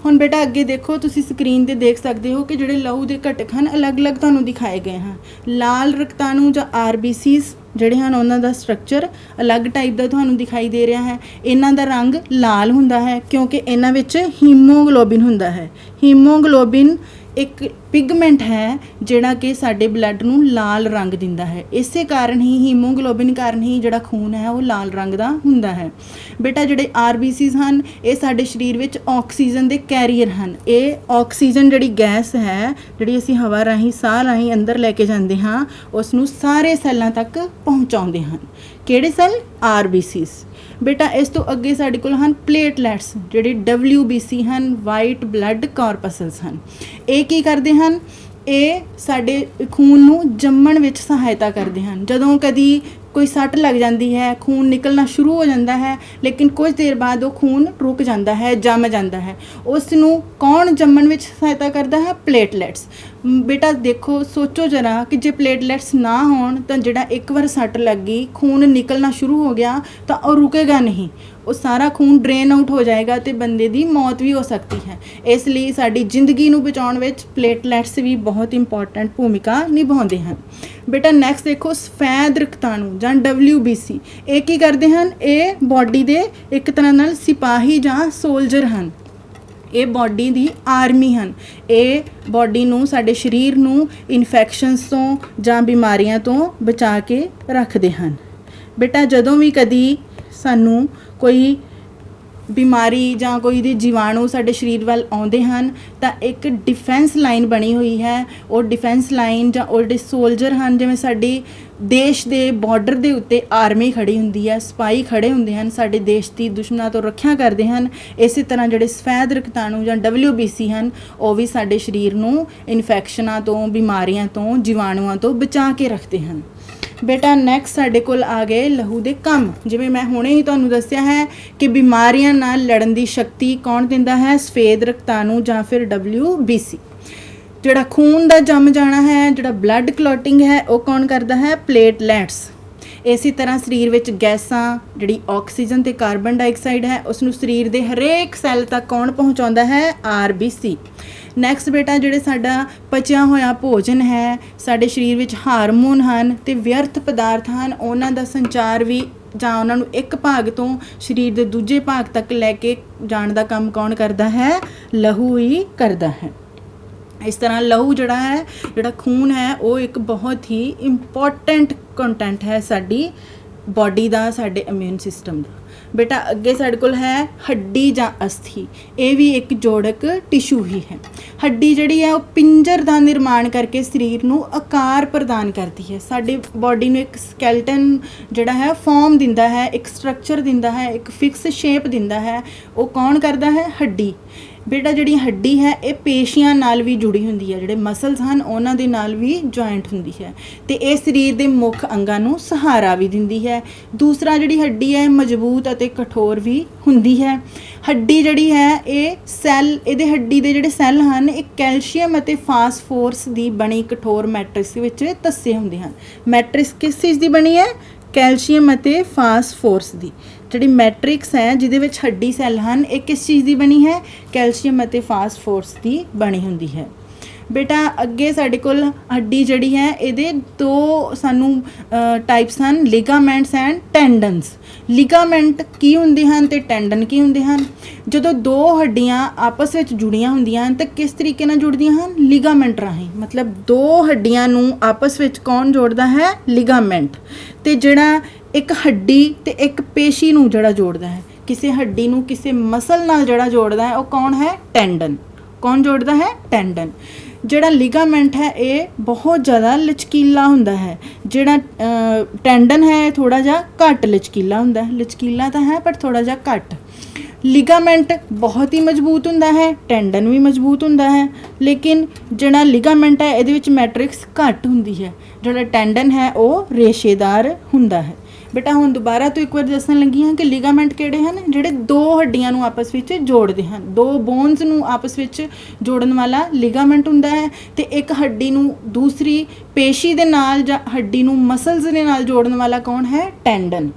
ਹੁਣ ਬੇਟਾ ਅੱਗੇ ਦੇਖੋ, ਤੁਸੀਂ ਸਕਰੀਨ ਤੇ ਦੇਖ ਸਕਦੇ ਹੋ ਕਿ ਜਿਹੜੇ ਲਹੂ ਦੇ ਘਟਕ ਹਨ ਅਲੱਗ-ਅਲੱਗ ਤੁਹਾਨੂੰ ਦਿਖਾਏ ਗਏ ਹਨ। ਲਾਲ ਰਕਤਾਣੂ ਜਾਂ RBCs ਜਿਹੜੇ ਹਨ ਉਹਨਾਂ ਦਾ ਸਟਰਕਚਰ ਅਲੱਗ ਟਾਈਪ ਦਾ ਤੁਹਾਨੂੰ ਦਿਖਾਈ ਦੇ ਰਿਹਾ ਹੈ। ਇਹਨਾਂ ਦਾ ਰੰਗ ਲਾਲ ਹੁੰਦਾ ਹੈ ਕਿਉਂਕਿ ਇਹਨਾਂ ਵਿੱਚ ਹੀਮੋਗਲੋਬਿਨ ਹੁੰਦਾ ਹੈ। ਹੀਮੋਗਲੋਬਿਨ ਇੱਕ ਪਿਗਮੈਂਟ ਹੈ ਜਿਹੜਾ ਕਿ ਸਾਡੇ ਬਲੱਡ ਨੂੰ ਲਾਲ ਰੰਗ ਦਿੰਦਾ ਹੈ। ਇਸੇ ਕਾਰਨ ਹੀ ਹੀਮੋਗਲੋਬਿਨ ਕਾਰਨ ਹੀ ਜਿਹੜਾ ਖੂਨ ਹੈ ਉਹ ਲਾਲ ਰੰਗ ਦਾ ਹੁੰਦਾ ਹੈ। ਬੇਟਾ ਜਿਹੜੇ RBCs ਹਨ ਇਹ ਸਾਡੇ ਸਰੀਰ ਵਿੱਚ ਆਕਸੀਜਨ ਦੇ ਕੈਰੀਅਰ ਹਨ। ਇਹ ਆਕਸੀਜਨ ਜਿਹੜੀ ਗੈਸ ਹੈ ਜਿਹੜੀ ਅਸੀਂ ਹਵਾ ਰਾਹੀਂ ਸਾਹ ਰਾਹੀਂ ਅੰਦਰ ਲੈ ਕੇ ਜਾਂਦੇ ਹਾਂ ਉਸ ਨੂੰ ਸਾਰੇ ਸੈੱਲਾਂ ਤੱਕ ਪਹੁੰਚਾਉਂਦੇ ਹਨ। ਕਿਹੜੇ ਸੈੱਲ? RBCs। ਬੇਟਾ ਇਸ ਤੋਂ ਅੱਗੇ ਸਾਡੇ ਕੋਲ ਹਨ ਪਲੇਟਲੈਟਸ ਜਿਹੜੇ WBC ਹਨ, ਵਾਈਟ ਬਲੱਡ ਕਾਰਪਸਲਸ ਹਨ। ਇਹ ਕੀ ਕਰਦੇ ਹਨ? ਇਹ ਸਾਡੇ ਖੂਨ ਨੂੰ ਜੰਮਣ ਵਿੱਚ ਸਹਾਇਤਾ ਕਰਦੇ ਹਨ। ਜਦੋਂ ਕਦੀ ਕੋਈ ਸੱਟ ਲੱਗ ਜਾਂਦੀ ਹੈ, ਖੂਨ ਨਿਕਲਣਾ ਸ਼ੁਰੂ ਹੋ ਜਾਂਦਾ ਹੈ ਲੇਕਿਨ ਕੁਝ ਦੇਰ ਬਾਅਦ ਉਹ ਖੂਨ ਰੁਕ ਜਾਂਦਾ ਹੈ, ਜੰਮ ਜਾਂਦਾ ਹੈ। ਉਸ ਨੂੰ ਕੌਣ ਜੰਮਣ ਵਿੱਚ ਸਹਾਇਤਾ ਕਰਦਾ ਹੈ? ਪਲੇਟਲੈਟਸ। ਬੇਟਾ ਦੇਖੋ, ਸੋਚੋ ਜਰਾ ਕਿ ਜੇ ਪਲੇਟਲੈਟਸ ਨਾ ਹੋਣ ਤਾਂ ਜਿਹੜਾ ਇੱਕ ਵਾਰ ਸੱਟ ਲੱਗ ਗਈ, ਖੂਨ ਨਿਕਲਣਾ ਸ਼ੁਰੂ ਹੋ ਗਿਆ ਤਾਂ ਉਹ ਰੁਕੇਗਾ ਨਹੀਂ, ਉਹ ਸਾਰਾ ਖੂਨ ਡਰੇਨ ਆਊਟ ਹੋ ਜਾਏਗਾ ਤੇ ਬੰਦੇ ਦੀ ਮੌਤ ਵੀ ਹੋ ਸਕਦੀ ਹੈ। ਇਸ ਲਈ ਸਾਡੀ ਜ਼ਿੰਦਗੀ ਨੂੰ ਬਚਾਉਣ ਵਿੱਚ ਪਲੇਟਲੈਟਸ ਵੀ ਬਹੁਤ ਇੰਪੋਰਟੈਂਟ ਭੂਮਿਕਾ ਨਿਭਾਉਂਦੇ ਹਨ। ਬੇਟਾ ਨੈਕਸਟ ਦੇਖੋ, ਸਫੈਦ ਰਕਤਾਣੂ ਜਾਂ WBC। ਇਹ ਕੀ ਕਰਦੇ ਹਨ? ਇਹ ਬਾਡੀ ਦੇ ਇੱਕ ਤਰ੍ਹਾਂ ਨਾਲ ਸਿਪਾਹੀ ਜਾਂ ਸੋਲਜਰ ਹਨ। ਇਹ ਬਾਡੀ ਦੀ ਆਰਮੀ ਹਨ। ਇਹ ਬਾਡੀ ਨੂੰ, ਸਾਡੇ ਸਰੀਰ ਨੂੰ ਇਨਫੈਕਸ਼ਨਸ ਤੋਂ ਜਾਂ ਬਿਮਾਰੀਆਂ ਤੋਂ ਬਚਾ ਕੇ ਰੱਖਦੇ ਹਨ। ਬੇਟਾ ਜਦੋਂ ਵੀ ਕਦੀ ਸਾਨੂੰ ਕੋਈ ਬਿਮਾਰੀ ਜਾਂ ਕੋਈ ਦੇ ਜੀਵਾਣੂ ਸਾਡੇ ਸਰੀਰ ਵੱਲ ਆਉਂਦੇ ਹਨ ਤਾਂ ਇੱਕ ਡਿਫੈਂਸ ਲਾਈਨ ਬਣੀ ਹੋਈ ਹੈ। ਉਹ ਡਿਫੈਂਸ ਲਾਈਨ ਜਾਂ ਉਹ ਜਿਹੜੇ ਸੋਲਜਰ ਹਨ, ਜਿਵੇਂ ਸਾਡੀ ਦੇਸ਼ ਦੇ ਬਾਰਡਰ ਦੇ ਉੱਤੇ ਆਰਮੀ ਖੜੀ ਹੁੰਦੀ ਹੈ, ਸਿਪਾਹੀ ਖੜੇ ਹੁੰਦੇ ਹਨ, ਸਾਡੇ ਦੇਸ਼ ਦੀ ਦੁਸ਼ਮਣਾਂ ਤੋਂ ਰੱਖਿਆ ਕਰਦੇ ਹਨ। ਇਸੇ ਤਰ੍ਹਾਂ ਜਿਹੜੇ ਸਫੈਦ ਰਕਤਾਣੂ ਜਾਂ WBC ਹਨ ਉਹ ਵੀ ਸਾਡੇ ਸਰੀਰ ਨੂੰ ਇਨਫੈਕਸ਼ਨਾਂ ਤੋਂ, ਬਿਮਾਰੀਆਂ ਤੋਂ, ਜੀਵਾਣੂਆਂ ਤੋਂ ਬਚਾ ਕੇ ਰੱਖਦੇ ਹਨ। ਬੇਟਾ ਨੈਕਸਟ ਸਾਡੇ ਕੋਲ ਆ ਗਏ ਲਹੂ ਦੇ ਕੰਮ। ਜਿਵੇਂ ਮੈਂ ਹੁਣੇ ਹੀ ਤੁਹਾਨੂੰ ਦੱਸਿਆ ਹੈ ਕਿ ਬਿਮਾਰੀਆਂ ਨਾਲ ਲੜਨ ਦੀ ਸ਼ਕਤੀ ਕੌਣ ਦਿੰਦਾ ਹੈ? ਸਫੇਦ ਰਕਤਾਣੂ ਜਾਂ ਫਿਰ WBC। ਜਿਹੜਾ ਖੂਨ ਦਾ ਜੰਮ ਜਾਣਾ ਹੈ, ਜਿਹੜਾ ਬਲੱਡ ਕਲੌਟਿੰਗ ਹੈ, ਉਹ ਕੌਣ ਕਰਦਾ ਹੈ? ਪਲੇਟਲੈਟਸ। ਇਸੇ ਤਰ੍ਹਾਂ ਸਰੀਰ ਵਿੱਚ ਗੈਸਾਂ, ਜਿਹੜੀ ਆਕਸੀਜਨ ਤੇ ਕਾਰਬਨ ਡਾਈਆਕਸਾਈਡ ਹੈ, ਉਸ ਨੂੰ ਸਰੀਰ ਦੇ ਹਰੇਕ ਸੈੱਲ ਤੱਕ ਕੌਣ ਪਹੁੰਚਾਉਂਦਾ ਹੈ? RBC। ਨੈਕਸਟ ਬੇਟਾ ਜਿਹੜੇ ਸਾਡਾ ਪਚਿਆ ਹੋਇਆ ਭੋਜਨ ਹੈ, ਸਾਡੇ ਸਰੀਰ ਵਿੱਚ ਹਾਰਮੋਨ ਹਨ ਤੇ ਵਿਅਰਥ ਪਦਾਰਥ ਹਨ, ਉਹਨਾਂ ਦਾ ਸੰਚਾਰ ਵੀ ਜਾਂ ਉਹਨਾਂ ਨੂੰ ਇੱਕ ਭਾਗ ਤੋਂ ਸਰੀਰ ਦੇ ਦੂਜੇ ਭਾਗ ਤੱਕ ਲੈ ਕੇ ਜਾਣ ਦਾ ਕੰਮ ਕੌਣ ਕਰਦਾ ਹੈ? ਲਹੂ ਹੀ ਕਰਦਾ ਹੈ। ਇਸ ਤਰ੍ਹਾਂ ਲਹੂ ਜਿਹੜਾ ਹੈ, ਜਿਹੜਾ ਖੂਨ ਹੈ, ਉਹ ਇੱਕ ਬਹੁਤ ਹੀ ਇੰਪੋਰਟੈਂਟ ਕੰਟੈਂਟ ਹੈ ਸਾਡੀ ਬਾਡੀ ਦਾ, ਸਾਡੇ ਇਮਿਊਨ ਸਿਸਟਮ ਦਾ। ਬੇਟਾ ਅੱਗੇ ਸਾਡੇ ਕੋਲ ਹੈ ਹੱਡੀ ਜਾਂ ਅਸਥੀ। ਇਹ ਵੀ ਇੱਕ ਜੋੜਕ ਟਿਸ਼ੂ ਹੀ ਹੈ। ਹੱਡੀ ਜਿਹੜੀ ਹੈ ਉਹ ਪਿੰਜਰ ਦਾ ਨਿਰਮਾਣ ਕਰਕੇ ਸਰੀਰ ਨੂੰ ਆਕਾਰ ਪ੍ਰਦਾਨ ਕਰਦੀ ਹੈ। ਸਾਡੀ ਬਾਡੀ ਨੂੰ ਇੱਕ ਸਕੈਲਟਨ ਜਿਹੜਾ ਹੈ ਫਾਰਮ ਦਿੰਦਾ ਹੈ, ਇੱਕ ਸਟਰਕਚਰ ਦਿੰਦਾ ਹੈ, ਇੱਕ ਫਿਕਸ ਸ਼ੇਪ ਦਿੰਦਾ ਹੈ। ਉਹ ਕੌਣ ਕਰਦਾ ਹੈ? ਹੱਡੀ। ਬੇਟਾ ਜਿਹੜੀ ਹੱਡੀ ਹੈ ਇਹ ਪੇਸ਼ੀਆਂ ਨਾਲ ਵੀ ਜੁੜੀ ਹੁੰਦੀ ਹੈ, ਜਿਹੜੇ ਮਸਲਸ ਹਨ ਉਹਨਾਂ ਦੇ ਨਾਲ ਵੀ ਜੁਆਇੰਟ ਹੁੰਦੀ ਹੈ ਤੇ ਇਹ ਸਰੀਰ ਦੇ ਮੁੱਖ ਅੰਗਾਂ ਨੂੰ ਸਹਾਰਾ ਵੀ ਦਿੰਦੀ ਹੈ। ਦੂਸਰਾ ਜਿਹੜੀ ਹੱਡੀ ਹੈ ਮਜ਼ਬੂਤ ਅਤੇ ਕਠੋਰ ਵੀ ਹੁੰਦੀ ਹੈ। ਹੱਡੀ ਜਿਹੜੀ ਹੈ ਇਹ ਸੈੱਲ, ਇਹਦੇ ਹੱਡੀ ਦੇ ਜਿਹੜੇ ਸੈੱਲ ਹਨ ਇਹ ਕੈਲਸ਼ੀਅਮ ਅਤੇ ਫਾਸਫੋਰਸ ਦੀ ਬਣੀ ਕਠੋਰ ਮੈਟ੍ਰਿਕਸ ਵਿੱਚ ਧੱਸੇ ਹੁੰਦੇ ਹਨ। ਮੈਟ੍ਰਿਕਸ ਕਿਸ ਚੀਜ਼ ਦੀ ਬਣੀ ਹੈ? ਕੈਲਸ਼ੀਅਮ ਅਤੇ ਫਾਸਫੋਰਸ ਦੀ। ਜਿਹੜੀ ਮੈਟ੍ਰਿਕਸ ਹੈ ਜਿਹਦੇ ਵਿੱਚ ਹੱਡੀ ਸੈੱਲ ਹਨ ਇਹ ਕਿਸ ਚੀਜ਼ ਦੀ ਬਣੀ ਹੈ? ਕੈਲਸ਼ੀਅਮ ਅਤੇ ਫਾਸਫੋਰਸ ਦੀ ਬਣੀ ਹੁੰਦੀ ਹੈ। ਬੇਟਾ ਅੱਗੇ ਸਾਡੇ ਕੋਲ ਹੱਡੀ ਜਿਹੜੀ ਹੈ ਇਹਦੇ ਦੋ ਸਾਨੂੰ ਟਾਈਪਸ ਹਨ, ਲਿਗਾਮੈਂਟਸ ਐਂਡ ਟੈਂਡਨਸ। ਲਿਗਾਮੈਂਟ ਕੀ ਹੁੰਦੇ ਹਨ ਤੇ ਟੈਂਡਨ ਕੀ ਹੁੰਦੇ ਹਨ? ਜਦੋਂ ਦੋ ਹੱਡੀਆਂ ਆਪਸ ਵਿੱਚ ਜੁੜੀਆਂ ਹੁੰਦੀਆਂ ਹਨ ਤਾਂ ਕਿਸ ਤਰੀਕੇ ਨਾਲ ਜੁੜਦੀਆਂ ਹਨ? ਲਿਗਾਮੈਂਟ ਰਾਹੀਂ। ਮਤਲਬ ਦੋ ਹੱਡੀਆਂ ਨੂੰ ਆਪਸ ਵਿੱਚ ਕੌਣ ਜੋੜਦਾ ਹੈ? ਲਿਗਾਮੈਂਟ। ਤੇ ਜਿਹੜਾ ਇੱਕ ਹੱਡੀ ਤੇ ਇੱਕ ਪੇਸ਼ੀ ਨੂੰ ਜਿਹੜਾ ਜੋੜਦਾ ਹੈ, ਕਿਸੇ ਹੱਡੀ ਨੂੰ ਕਿਸੇ ਮਸਲ ਨਾਲ ਜਿਹੜਾ ਜੋੜਦਾ ਹੈ ਉਹ ਕੌਣ ਹੈ? ਟੈਂਡਨ। ਕੌਣ ਜੋੜਦਾ ਹੈ? ਟੈਂਡਨ। ਜਿਹੜਾ ਲਿਗਾਮੈਂਟ ਹੈ ਇਹ ਬਹੁਤ ਜ਼ਿਆਦਾ ਲਚਕੀਲਾ ਹੁੰਦਾ ਹੈ। ਜਿਹੜਾ ਟੈਂਡਨ ਹੈ ਥੋੜ੍ਹਾ ਜਿਹਾ ਘੱਟ ਲਚਕੀਲਾ ਹੁੰਦਾ ਹੈ। ਲਚਕੀਲਾ ਤਾਂ ਹੈ ਪਰ ਥੋੜ੍ਹਾ ਜਿਹਾ ਘੱਟ। ਲਿਗਾਮੈਂਟ ਬਹੁਤ ਹੀ ਮਜ਼ਬੂਤ ਹੁੰਦਾ ਹੈ, ਟੈਂਡਨ ਵੀ ਮਜ਼ਬੂਤ ਹੁੰਦਾ ਹੈ, ਲੇਕਿਨ ਜਿਹੜਾ ਲਿਗਾਮੈਂਟ ਹੈ ਇਹਦੇ ਵਿੱਚ ਮੈਟ੍ਰਿਕਸ ਘੱਟ ਹੁੰਦੀ ਹੈ। ਜਿਹੜਾ ਟੈਂਡਨ ਹੈ ਉਹ ਰੇਸ਼ੇਦਾਰ ਹੁੰਦਾ ਹੈ। ਬੇਟਾ ਹੁਣ ਦੁਬਾਰਾ ਤੋਂ ਇੱਕ ਵਾਰ ਦੱਸਣ ਲੱਗੀ ਹਾਂ ਕਿ ਲਿਗਾਮੈਂਟ ਕਿਹੜੇ ਹਨ? ਜਿਹੜੇ ਦੋ ਹੱਡੀਆਂ ਨੂੰ ਆਪਸ ਵਿੱਚ ਜੋੜਦੇ ਹਨ। ਦੋ ਬੋਨਸ ਨੂੰ ਆਪਸ ਵਿੱਚ ਜੋੜਨ ਵਾਲਾ ਲਿਗਾਮੈਂਟ ਹੁੰਦਾ ਹੈ, ਅਤੇ ਇੱਕ ਹੱਡੀ ਨੂੰ ਦੂਸਰੀ ਪੇਸ਼ੀ ਦੇ ਨਾਲ ਜਾਂ ਹੱਡੀ ਨੂੰ ਮਸਲਸ ਦੇ ਨਾਲ ਜੋੜਨ ਵਾਲਾ ਕੌਣ ਹੈ? ਟੈਂਡਨ।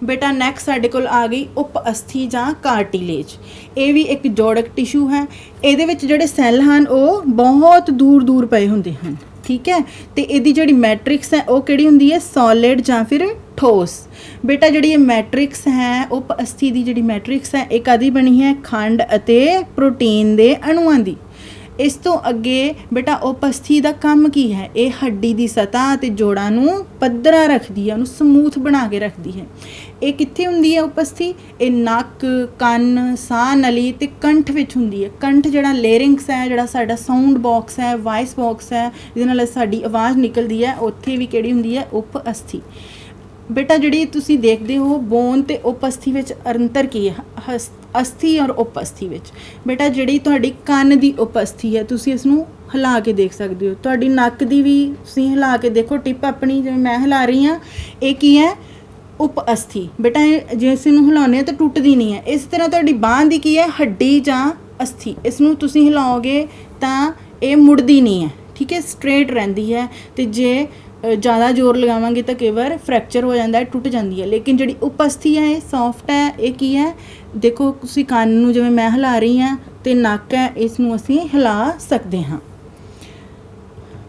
ਬੇਟਾ ਨੈਕਸਟ ਸਾਡੇ ਕੋਲ ਆ ਗਈ ਉਪ ਅਸਥੀ ਜਾਂ ਕਾਰਟਿਲੇਜ। ਇਹ ਵੀ ਇੱਕ ਜੋੜਕ ਟਿਸ਼ੂ ਹੈ। ਇਹਦੇ ਵਿੱਚ ਜਿਹੜੇ ਸੈੱਲ ਹਨ ਉਹ ਬਹੁਤ ਦੂਰ ਦੂਰ ਪਏ ਹੁੰਦੇ ਹਨ, ਠੀਕ ਹੈ। ਅਤੇ ਇਹਦੀ ਜਿਹੜੀ ਮੈਟ੍ਰਿਕਸ ਹੈ ਉਹ ਕਿਹੜੀ ਹੁੰਦੀ ਹੈ? ਸੋਲਿਡ ਜਾਂ ਫਿਰ ਠੋਸ। ਬੇਟਾ ਜਿਹੜੀ ਇਹ ਮੈਟ੍ਰਿਕਸ ਹੈ ਉਪ ਅਸਥੀ ਦੀ ਜਿਹੜੀ ਮੈਟ੍ਰਿਕਸ ਹੈ ਇਹ ਕਾਹਦੀ ਬਣੀ ਹੈ? ਖੰਡ ਅਤੇ ਪ੍ਰੋਟੀਨ ਦੇ ਅਣੂਆਂ ਦੀ। ਇਸ ਤੋਂ ਅੱਗੇ ਬੇਟਾ ਉਪ ਅਸਥੀ ਦਾ ਕੰਮ ਕੀ ਹੈ? ਇਹ ਹੱਡੀ ਦੀ ਸਤ੍ਹਾ ਅਤੇ ਜੋੜਾਂ ਨੂੰ ਪੱਧਰਾ ਰੱਖਦੀ ਹੈ, ਉਹਨੂੰ ਸਮੂਥ ਬਣਾ ਕੇ ਰੱਖਦੀ ਹੈ। ਇਹ ਕਿੱਥੇ ਹੁੰਦੀ ਹੈ ਉਪ ਅਸਥੀ? ਇਹ ਨੱਕ, ਕੰਨ, ਸਾਹ ਨਲੀ ਅਤੇ ਕੰਠ ਵਿੱਚ ਹੁੰਦੀ ਹੈ। ਕੰਠ ਜਿਹੜਾ ਲੇਰਿੰਗਸ ਹੈ, ਜਿਹੜਾ ਸਾਡਾ ਸਾਊਂਡ ਬਾਕਸ ਹੈ, ਵਾਇਸ ਬਾਕਸ ਹੈ, ਜਿਹਦੇ ਨਾਲ ਸਾਡੀ ਆਵਾਜ਼ ਨਿਕਲਦੀ ਹੈ, ਉੱਥੇ ਵੀ ਕਿਹੜੀ ਹੁੰਦੀ ਹੈ? ਉਪ ਅਸਥੀ। ਬੇਟਾ ਜਿਹੜੀ ਤੁਸੀਂ ਦੇਖਦੇ ਹੋ ਬੋਨ ਅਤੇ ਉਪ ਅਸਥੀ ਵਿੱਚ ਅੰਤਰ ਕੀ ਹੈ? ਅਸਥੀ ਔਰ ਉਪ ਅਸਥੀ ਵਿੱਚ ਬੇਟਾ ਜਿਹੜੀ ਤੁਹਾਡੀ ਕੰਨ ਦੀ ਉਪ ਅਸਥੀ ਹੈ ਤੁਸੀਂ ਇਸ ਨੂੰ ਹਿਲਾ ਕੇ ਦੇਖ ਸਕਦੇ ਹੋ। ਤੁਹਾਡੀ ਨੱਕ ਦੀ ਵੀ ਤੁਸੀਂ ਹਿਲਾ ਕੇ ਦੇਖੋ, ਟਿਪ ਆਪਣੀ ਜਿਵੇਂ ਮੈਂ ਹਿਲਾ ਰਹੀ ਹਾਂ, ਇਹ ਕੀ ਹੈ? ਉਪ ਅਸਥੀ। ਬੇਟਾ ਜੇ ਇਸ ਨੂੰ ਹਿਲਾਉਂਦੇ ਹਾਂ ਤਾਂ ਟੁੱਟਦੀ ਨਹੀਂ ਹੈ। ਇਸ ਤਰ੍ਹਾਂ ਤੁਹਾਡੀ ਬਾਂਹ ਦੀ ਕੀ ਹੈ? ਹੱਡੀ ਜਾਂ ਅਸਥੀ। ਇਸ ਨੂੰ ਤੁਸੀਂ ਹਿਲਾਓਗੇ ਤਾਂ ਇਹ ਮੁੜਦੀ ਨਹੀਂ ਹੈ, ਠੀਕ ਹੈ, ਸਟਰੇਟ ਰਹਿੰਦੀ ਹੈ। ਅਤੇ ਜੇ ਜ਼ਿਆਦਾ ਜ਼ੋਰ ਲਗਾਵਾਂਗੇ ਤਾਂ ਕਈ ਵਾਰ ਫ੍ਰੈਕਚਰ ਹੋ ਜਾਂਦਾ ਹੈ, ਟੁੱਟ ਜਾਂਦੀ ਹੈ। ਲੇਕਿਨ ਜਿਹੜੀ ਉਪ ਅਸਥੀ ਹੈ ਇਹ ਸੌਫਟ ਹੈ। ਇਹ ਕੀ ਹੈ? ਦੇਖੋ ਤੁਸੀਂ ਕੰਨ ਨੂੰ ਜਿਵੇਂ ਮੈਂ ਹਿਲਾ ਰਹੀ ਹਾਂ ਅਤੇ ਨੱਕ ਹੈ, ਇਸ ਨੂੰ ਅਸੀਂ ਹਿਲਾ ਸਕਦੇ ਹਾਂ।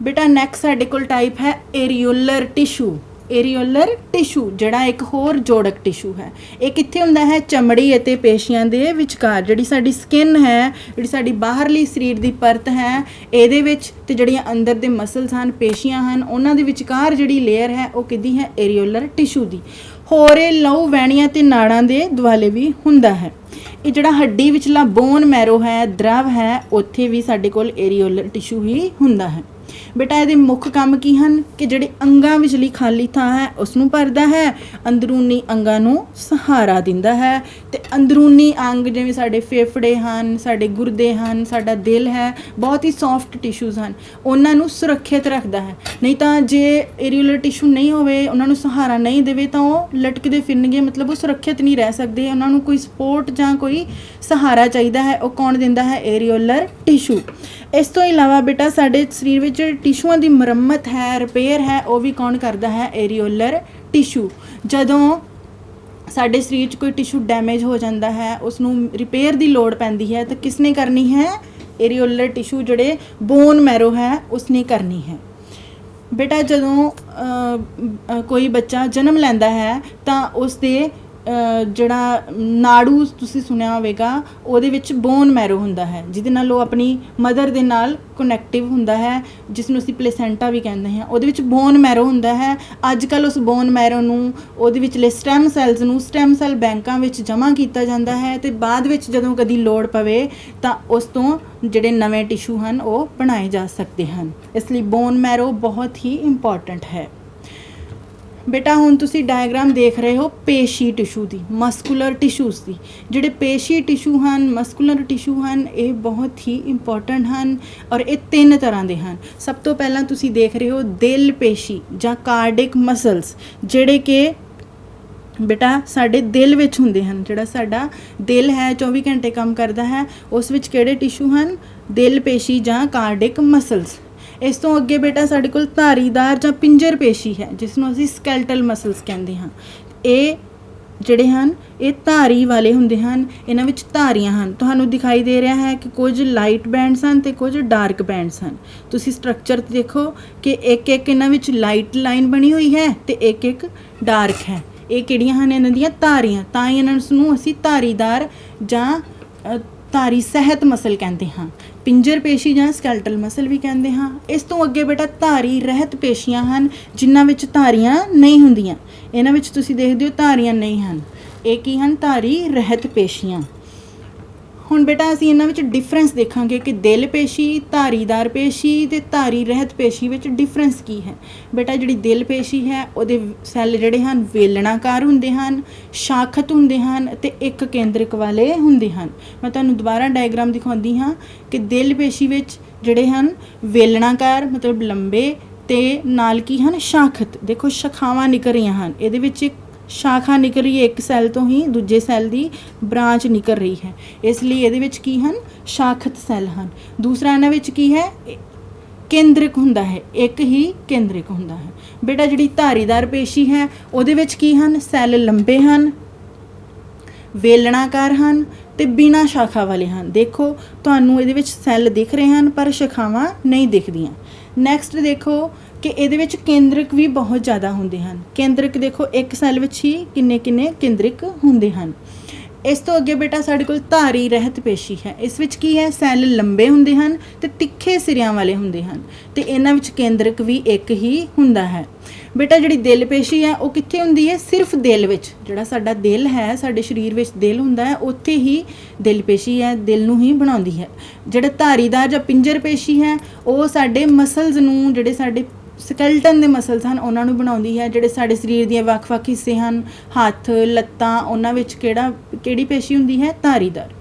ਬੇਟਾ ਨੈਕਸਟ ਸਾਡੇ ਕੋਲ ਟਾਈਪ ਹੈ ਏਰੀਓਲਰ ਟਿਸ਼ੂ। ਏਰੀਓਲਰ ਟਿਸ਼ੂ ਜਿਹੜਾ ਇੱਕ ਹੋਰ ਜੋੜਕ ਟਿਸ਼ੂ ਹੈ। ਇਹ ਕਿੱਥੇ ਹੁੰਦਾ ਹੈ? ਚਮੜੀ ਅਤੇ ਪੇਸ਼ੀਆਂ ਦੇ ਵਿਚਕਾਰ। ਜਿਹੜੀ ਸਾਡੀ ਸਕਿਨ ਹੈ, ਜਿਹੜੀ ਸਾਡੀ ਬਾਹਰਲੀ ਸਰੀਰ ਦੀ ਪਰਤ ਹੈ, ਇਹਦੇ ਵਿੱਚ ਅਤੇ ਜਿਹੜੀਆਂ ਅੰਦਰ ਦੇ ਮਸਲਸ ਹਨ, ਪੇਸ਼ੀਆਂ ਹਨ, ਉਹਨਾਂ ਦੇ ਵਿਚਕਾਰ ਜਿਹੜੀ ਲੇਅਰ ਹੈ ਉਹ ਕਿਹਦੀ ਹੈ? ਏਰੀਓਲਰ ਟਿਸ਼ੂ ਦੀ। ਹੋਰ ਇਹ ਲਹੂ ਵਹਿਣੀਆਂ ਅਤੇ ਨਾੜਾਂ ਦੇ ਦੁਆਲੇ ਵੀ ਹੁੰਦਾ ਹੈ। ਇਹ ਜਿਹੜਾ ਹੱਡੀ ਵਿਚਲਾ ਬੋਨ ਮੈਰੋ ਹੈ, ਦਰਵ ਹੈ, ਉੱਥੇ ਵੀ ਸਾਡੇ ਕੋਲ ਏਰੀਓਲਰ ਟਿਸ਼ੂ ਹੀ ਹੁੰਦਾ ਹੈ। ਬੇਟਾ ਇਹਦੇ ਮੁੱਖ ਕੰਮ ਕੀ ਹਨ? ਕਿ ਜਿਹੜੇ ਅੰਗਾਂ ਵਿਚਲੀ ਖਾਲੀ ਥਾਂ ਹੈ ਉਸ ਨੂੰ ਭਰਦਾ ਹੈ, ਅੰਦਰੂਨੀ ਅੰਗਾਂ ਨੂੰ ਸਹਾਰਾ ਦਿੰਦਾ ਹੈ, ਅਤੇ ਅੰਦਰੂਨੀ ਅੰਗ ਜਿਵੇਂ ਸਾਡੇ ਫੇਫੜੇ ਹਨ, ਸਾਡੇ ਗੁਰਦੇ ਹਨ, ਸਾਡਾ ਦਿਲ ਹੈ, ਬਹੁਤ ਹੀ ਸੌਫਟ ਟਿਸ਼ੂਜ਼ ਹਨ, ਉਹਨਾਂ ਨੂੰ ਸੁਰੱਖਿਅਤ ਰੱਖਦਾ ਹੈ। ਨਹੀਂ ਤਾਂ ਜੇ ਏਰੀਓਲਰ ਟਿਸ਼ੂ ਨਹੀਂ ਹੋਵੇ, ਉਹਨਾਂ ਨੂੰ ਸਹਾਰਾ ਨਹੀਂ ਦੇਵੇ ਤਾਂ ਉਹ ਲਟਕਦੇ ਫਿਰਨਗੇ, ਮਤਲਬ ਉਹ ਸੁਰੱਖਿਅਤ ਨਹੀਂ ਰਹਿ ਸਕਦੇ। ਉਹਨਾਂ ਨੂੰ ਕੋਈ ਸਪੋਰਟ ਜਾਂ ਕੋਈ ਸਹਾਰਾ ਚਾਹੀਦਾ ਹੈ, ਉਹ ਕੌਣ ਦਿੰਦਾ ਹੈ? ਏਰੀਓਲਰ ਟਿਸ਼ੂ। ਇਸ ਤੋਂ ਇਲਾਵਾ ਬੇਟਾ ਸਾਡੇ ਸਰੀਰ ਵਿੱਚ ਟਿਸ਼ੂਆਂ ਦੀ ਮੁਰੰਮਤ ਹੈ, ਰਿਪੇਅਰ ਹੈ, ਉਹ ਵੀ ਕੌਣ ਕਰਦਾ ਹੈ? ਏਰੀਓਲਰ ਟਿਸ਼ੂ। ਜਦੋਂ ਸਾਡੇ ਸਰੀਰ 'ਚ ਕੋਈ ਟਿਸ਼ੂ ਡੈਮੇਜ ਹੋ ਜਾਂਦਾ ਹੈ, ਉਸ ਨੂੰ ਰਿਪੇਅਰ ਦੀ ਲੋੜ ਪੈਂਦੀ ਹੈ, ਤਾਂ ਕਿਸ ਨੇ ਕਰਨੀ ਹੈ? ਏਰੀਓਲਰ ਟਿਸ਼ੂ ਜਿਹੜੇ ਬੋਨ ਮੈਰੋ ਹੈ ਉਸਨੇ ਕਰਨੀ ਹੈ। ਬੇਟਾ ਜਦੋਂ ਕੋਈ ਬੱਚਾ ਜਨਮ ਲੈਂਦਾ ਹੈ ਤਾਂ ਉਸ ਦੇ ਜਿਹੜਾ ਨਾੜੂ ਤੁਸੀਂ ਸੁਣਿਆ ਹੋਵੇਗਾ, ਉਹਦੇ ਵਿੱਚ ਬੋਨ ਮੈਰੋ ਹੁੰਦਾ ਹੈ, ਜਿਹਦੇ ਨਾਲ ਉਹ ਆਪਣੀ ਮਦਰ ਦੇ ਨਾਲ ਕਨੈਕਟਿਵ ਹੁੰਦਾ ਹੈ, ਜਿਸ ਨੂੰ ਅਸੀਂ ਪਲੇਸੈਂਟਾ ਵੀ ਕਹਿੰਦੇ ਹਾਂ। ਉਹਦੇ ਵਿੱਚ ਬੋਨ ਮੈਰੋ ਹੁੰਦਾ ਹੈ। ਅੱਜ ਕੱਲ੍ਹ ਉਸ ਬੋਨ ਮੈਰੋ ਨੂੰ ਉਹਦੇ ਵਿਚਲੇ ਸਟੈਮ ਸੈੱਲਸ ਨੂੰ ਸਟੈਮ ਸੈੱਲ ਬੈਂਕਾਂ ਵਿੱਚ ਜਮ੍ਹਾਂ ਕੀਤਾ ਜਾਂਦਾ ਹੈ, ਅਤੇ ਬਾਅਦ ਵਿੱਚ ਜਦੋਂ ਕਦੀ ਲੋੜ ਪਵੇ ਤਾਂ ਉਸ ਤੋਂ ਜਿਹੜੇ ਨਵੇਂ ਟਿਸ਼ੂ ਹਨ ਉਹ ਬਣਾਏ ਜਾ ਸਕਦੇ ਹਨ। ਇਸ ਲਈ ਬੋਨ ਮੈਰੋ ਬਹੁਤ ਹੀ ਇੰਪੋਰਟੈਂਟ ਹੈ। ਬੇਟਾ ਹੁਣ ਤੁਸੀਂ ਡਾਇਗਰਾਮ ਦੇਖ ਰਹੇ ਹੋ ਪੇਸ਼ੀ ਟਿਸ਼ੂ ਦੀ, ਮਸਕੂਲਰ ਟਿਸ਼ੂਜ਼ ਦੀ। ਜਿਹੜੇ ਪੇਸ਼ੀ ਟਿਸ਼ੂ ਹਨ, ਮਸਕੂਲਰ ਟਿਸ਼ੂ ਹਨ, ਇਹ ਬਹੁਤ ਹੀ ਇੰਪੋਰਟੈਂਟ ਹਨ ਔਰ ਇਹ 3 ਤਰ੍ਹਾਂ ਦੇ ਹਨ। ਸਭ ਤੋਂ ਪਹਿਲਾਂ ਤੁਸੀਂ ਦੇਖ ਰਹੇ ਹੋ ਦਿਲ ਪੇਸ਼ੀ ਜਾਂ ਕਾਰਡਿਕ ਮਸਲਸ, ਜਿਹੜੇ ਕਿ ਬੇਟਾ ਸਾਡੇ ਦਿਲ ਵਿੱਚ ਹੁੰਦੇ ਹਨ। ਜਿਹੜਾ ਸਾਡਾ ਦਿਲ ਹੈ 24 ਘੰਟੇ ਕੰਮ ਕਰਦਾ ਹੈ, ਉਸ ਵਿੱਚ ਕਿਹੜੇ ਟਿਸ਼ੂ ਹਨ? ਦਿਲ ਪੇਸ਼ੀ ਜਾਂ ਕਾਰਡਿਕ ਮਸਲਸ। ਇਸ ਤੋਂ ਅੱਗੇ ਬੇਟਾ ਸਾਡੇ ਕੋਲ ਧਾਰੀਦਾਰ ਜਾਂ ਪਿੰਜਰ ਪੇਸ਼ੀ ਹੈ, ਜਿਸ ਨੂੰ ਅਸੀਂ ਸਕੈਲਟਲ ਮਸਲਸ ਕਹਿੰਦੇ ਹਾਂ। ਇਹ ਜਿਹੜੇ ਹਨ ਇਹ ਧਾਰੀ ਵਾਲੇ ਹੁੰਦੇ ਹਨ, ਇਹਨਾਂ ਵਿੱਚ ਧਾਰੀਆਂ ਹਨ। ਤੁਹਾਨੂੰ ਦਿਖਾਈ ਦੇ ਰਿਹਾ ਹੈ ਕਿ ਕੁਝ ਲਾਈਟ ਬੈਂਡਸ ਹਨ ਅਤੇ ਕੁਝ ਡਾਰਕ ਬੈਂਡਸ ਹਨ। ਤੁਸੀਂ ਸਟਰਕਚਰ ਦੇਖੋ ਕਿ ਇੱਕ ਇਹਨਾਂ ਵਿੱਚ ਲਾਈਟ ਲਾਈਨ ਬਣੀ ਹੋਈ ਹੈ ਅਤੇ ਇੱਕ ਡਾਰਕ ਹੈ। ਇਹ ਕਿਹੜੀਆਂ ਹਨ? ਇਹਨਾਂ ਦੀਆਂ ਧਾਰੀਆਂ। ਤਾਂ ਹੀ ਇਹਨਾਂ ਨੂੰ ਅਸੀਂ ਧਾਰੀਦਾਰ ਜਾਂ ਧਾਰੀ ਸਹਿਤ ਮਸਲ ਕਹਿੰਦੇ ਹਾਂ। ਪਿੰਜਰ ਪੇਸ਼ੀ ਜਾਂ ਸਕੈਲਟਲ ਮਸਲ ਵੀ ਕਹਿੰਦੇ ਹਾਂ। ਇਸ ਤੋਂ ਅੱਗੇ ਬੇਟਾ ਧਾਰੀ ਰਹਿਤ ਪੇਸ਼ੀਆਂ ਹਨ, ਜਿਨ੍ਹਾਂ ਵਿੱਚ ਧਾਰੀਆਂ ਨਹੀਂ ਹੁੰਦੀਆਂ। ਇਹਨਾਂ ਵਿੱਚ ਤੁਸੀਂ ਦੇਖਦੇ ਹੋ ਧਾਰੀਆਂ ਨਹੀਂ ਹਨ। ਇਹ ਕੀ ਹਨ? ਧਾਰੀ ਰਹਿਤ ਪੇਸ਼ੀਆਂ। ਹੁਣ ਬੇਟਾ ਅਸੀਂ ਇਹਨਾਂ ਵਿੱਚ ਡਿਫਰੈਂਸ ਦੇਖਾਂਗੇ ਕਿ ਦਿਲ ਪੇਸ਼ੀ, ਧਾਰੀਦਾਰ ਪੇਸ਼ੀ ਤੇ ਧਾਰੀ ਰਹਿਤ ਪੇਸ਼ੀ ਵਿੱਚ ਡਿਫਰੈਂਸ ਕੀ ਹੈ। ਬੇਟਾ ਜਿਹੜੀ ਦਿਲ ਪੇਸ਼ੀ ਹੈ ਉਹਦੇ ਸੈੱਲ ਜਿਹੜੇ ਹਨ ਵੇਲਣਾਕਾਰ ਹੁੰਦੇ ਹਨ, ਸ਼ਾਖਤ ਹੁੰਦੇ ਹਨ ਤੇ ਇੱਕ ਕੇਂਦਰਕ ਵਾਲੇ ਹੁੰਦੇ ਹਨ। ਮੈਂ ਤੁਹਾਨੂੰ ਦੁਬਾਰਾ ਡਾਇਗਰਾਮ ਦਿਖਾਉਂਦੀ ਹਾਂ ਕਿ ਦਿਲ ਪੇਸ਼ੀ ਵਿੱਚ ਜਿਹੜੇ ਹਨ ਵੇਲਣਾਕਾਰ ਮਤਲਬ ਲੰਬੇ ਤੇ ਨਾਲ ਕੀ ਹਨ? ਸ਼ਾਖਤ। ਦੇਖੋ ਸ਼ਾਖਾਵਾਂ ਨਿਕਲ ਰਹੀਆਂ ਹਨ, ਇਹਦੇ ਵਿੱਚ ਇੱਕ ਸ਼ਾਖਾ ਨਿਕਲ ਰਹੀ ਹੈ, ਇੱਕ ਸੈੱਲ ਤੋਂ ਹੀ ਦੂਜੇ ਸੈੱਲ ਦੀ ਬ੍ਰਾਂਚ ਨਿਕਲ ਰਹੀ ਹੈ, ਇਸ ਲਈ ਇਹਦੇ ਵਿੱਚ ਕੀ ਹਨ? ਸ਼ਾਖਤ ਸੈੱਲ ਹਨ। ਦੂਸਰਾ ਇਹਨਾਂ ਵਿੱਚ ਕੀ ਹੈ? ਕੇਂਦਰਕ ਹੁੰਦਾ ਹੈ, ਇੱਕ ਹੀ ਕੇਂਦਰਕ ਹੁੰਦਾ ਹੈ। ਬੇਟਾ ਜਿਹੜੀ ਧਾਰੀਦਾਰ ਪੇਸ਼ੀ ਹੈ ਉਹਦੇ ਵਿੱਚ ਕੀ ਹਨ? ਸੈੱਲ ਲੰਬੇ ਹਨ, ਵੇਲਣਾਕਾਰ ਹਨ ਤੇ ਬਿਨਾਂ ਸ਼ਾਖਾ ਵਾਲੇ ਹਨ। ਦੇਖੋ ਤੁਹਾਨੂੰ ਇਹਦੇ ਵਿੱਚ ਸੈੱਲ ਦਿਖ ਰਹੇ ਹਨ ਪਰ ਸ਼ਾਖਾਵਾਂ ਨਹੀਂ ਦਿਖਦੀਆਂ। ਨੈਕਸਟ ਦੇਖੋ ਕਿ ਇਹਦੇ ਵਿੱਚ ਕੇਂਦਰਕ ਵੀ ਬਹੁਤ ਜ਼ਿਆਦਾ ਹੁੰਦੇ ਹਨ। ਕੇਂਦਰਕ ਦੇਖੋ ਇੱਕ ਸੈੱਲ ਵਿੱਚ ਹੀ ਕਿੰਨੇ ਕੇਂਦਰਕ ਹੁੰਦੇ ਹਨ। ਇਸ ਤੋਂ ਅੱਗੇ ਬੇਟਾ ਸਾਡੇ ਕੋਲ ਧਾਰੀ ਰਹਿਤ ਪੇਸ਼ੀ ਹੈ। ਇਸ ਵਿੱਚ ਕੀ ਹੈ? ਸੈੱਲ ਲੰਬੇ ਹੁੰਦੇ ਹਨ ਤੇ ਤਿੱਖੇ ਸਿਰਿਆਂ ਵਾਲੇ ਹੁੰਦੇ ਹਨ ਤੇ ਇਹਨਾਂ ਵਿੱਚ ਕੇਂਦਰਕ ਵੀ ਇੱਕ ਹੀ ਹੁੰਦਾ ਹੈ। ਬੇਟਾ ਜਿਹੜੀ ਦਿਲ ਪੇਸ਼ੀ ਹੈ ਉਹ ਕਿੱਥੇ ਹੁੰਦੀ ਹੈ? ਸਿਰਫ ਦਿਲ ਵਿੱਚ। ਜਿਹੜਾ ਸਾਡਾ ਦਿਲ ਹੈ, ਸਾਡੇ ਸਰੀਰ ਵਿੱਚ ਦਿਲ ਹੁੰਦਾ ਹੈ, ਉੱਥੇ ਹੀ ਦਿਲ ਪੇਸ਼ੀ ਹੈ, ਦਿਲ ਨੂੰ ਹੀ ਬਣਾਉਂਦੀ ਹੈ। ਜਿਹੜਾ ਧਾਰੀਦਾਰ ਜਾਂ ਪਿੰਜਰ ਪੇਸ਼ੀ ਹੈ ਉਹ ਸਾਡੇ ਮਸਲਸ ਨੂੰ, ਜਿਹੜੇ ਸਾਡੇ ਸਕੈਲਟਨ ਦੇ ਮਸਲਸ ਹਨ ਉਹਨਾਂ ਨੂੰ ਬਣਾਉਂਦੀ ਹੈ। ਜਿਹੜੇ ਸਾਡੇ ਸਰੀਰ ਦੀਆਂ ਵੱਖ-ਵੱਖ ਹਿੱਸੇ ਹਨ, ਹੱਥ, ਲੱਤਾਂ, ਉਹਨਾਂ ਵਿੱਚ ਕਿਹੜੀ ਪੇਸ਼ੀ ਹੁੰਦੀ ਹੈ? ਧਾਰੀਦਾਰ।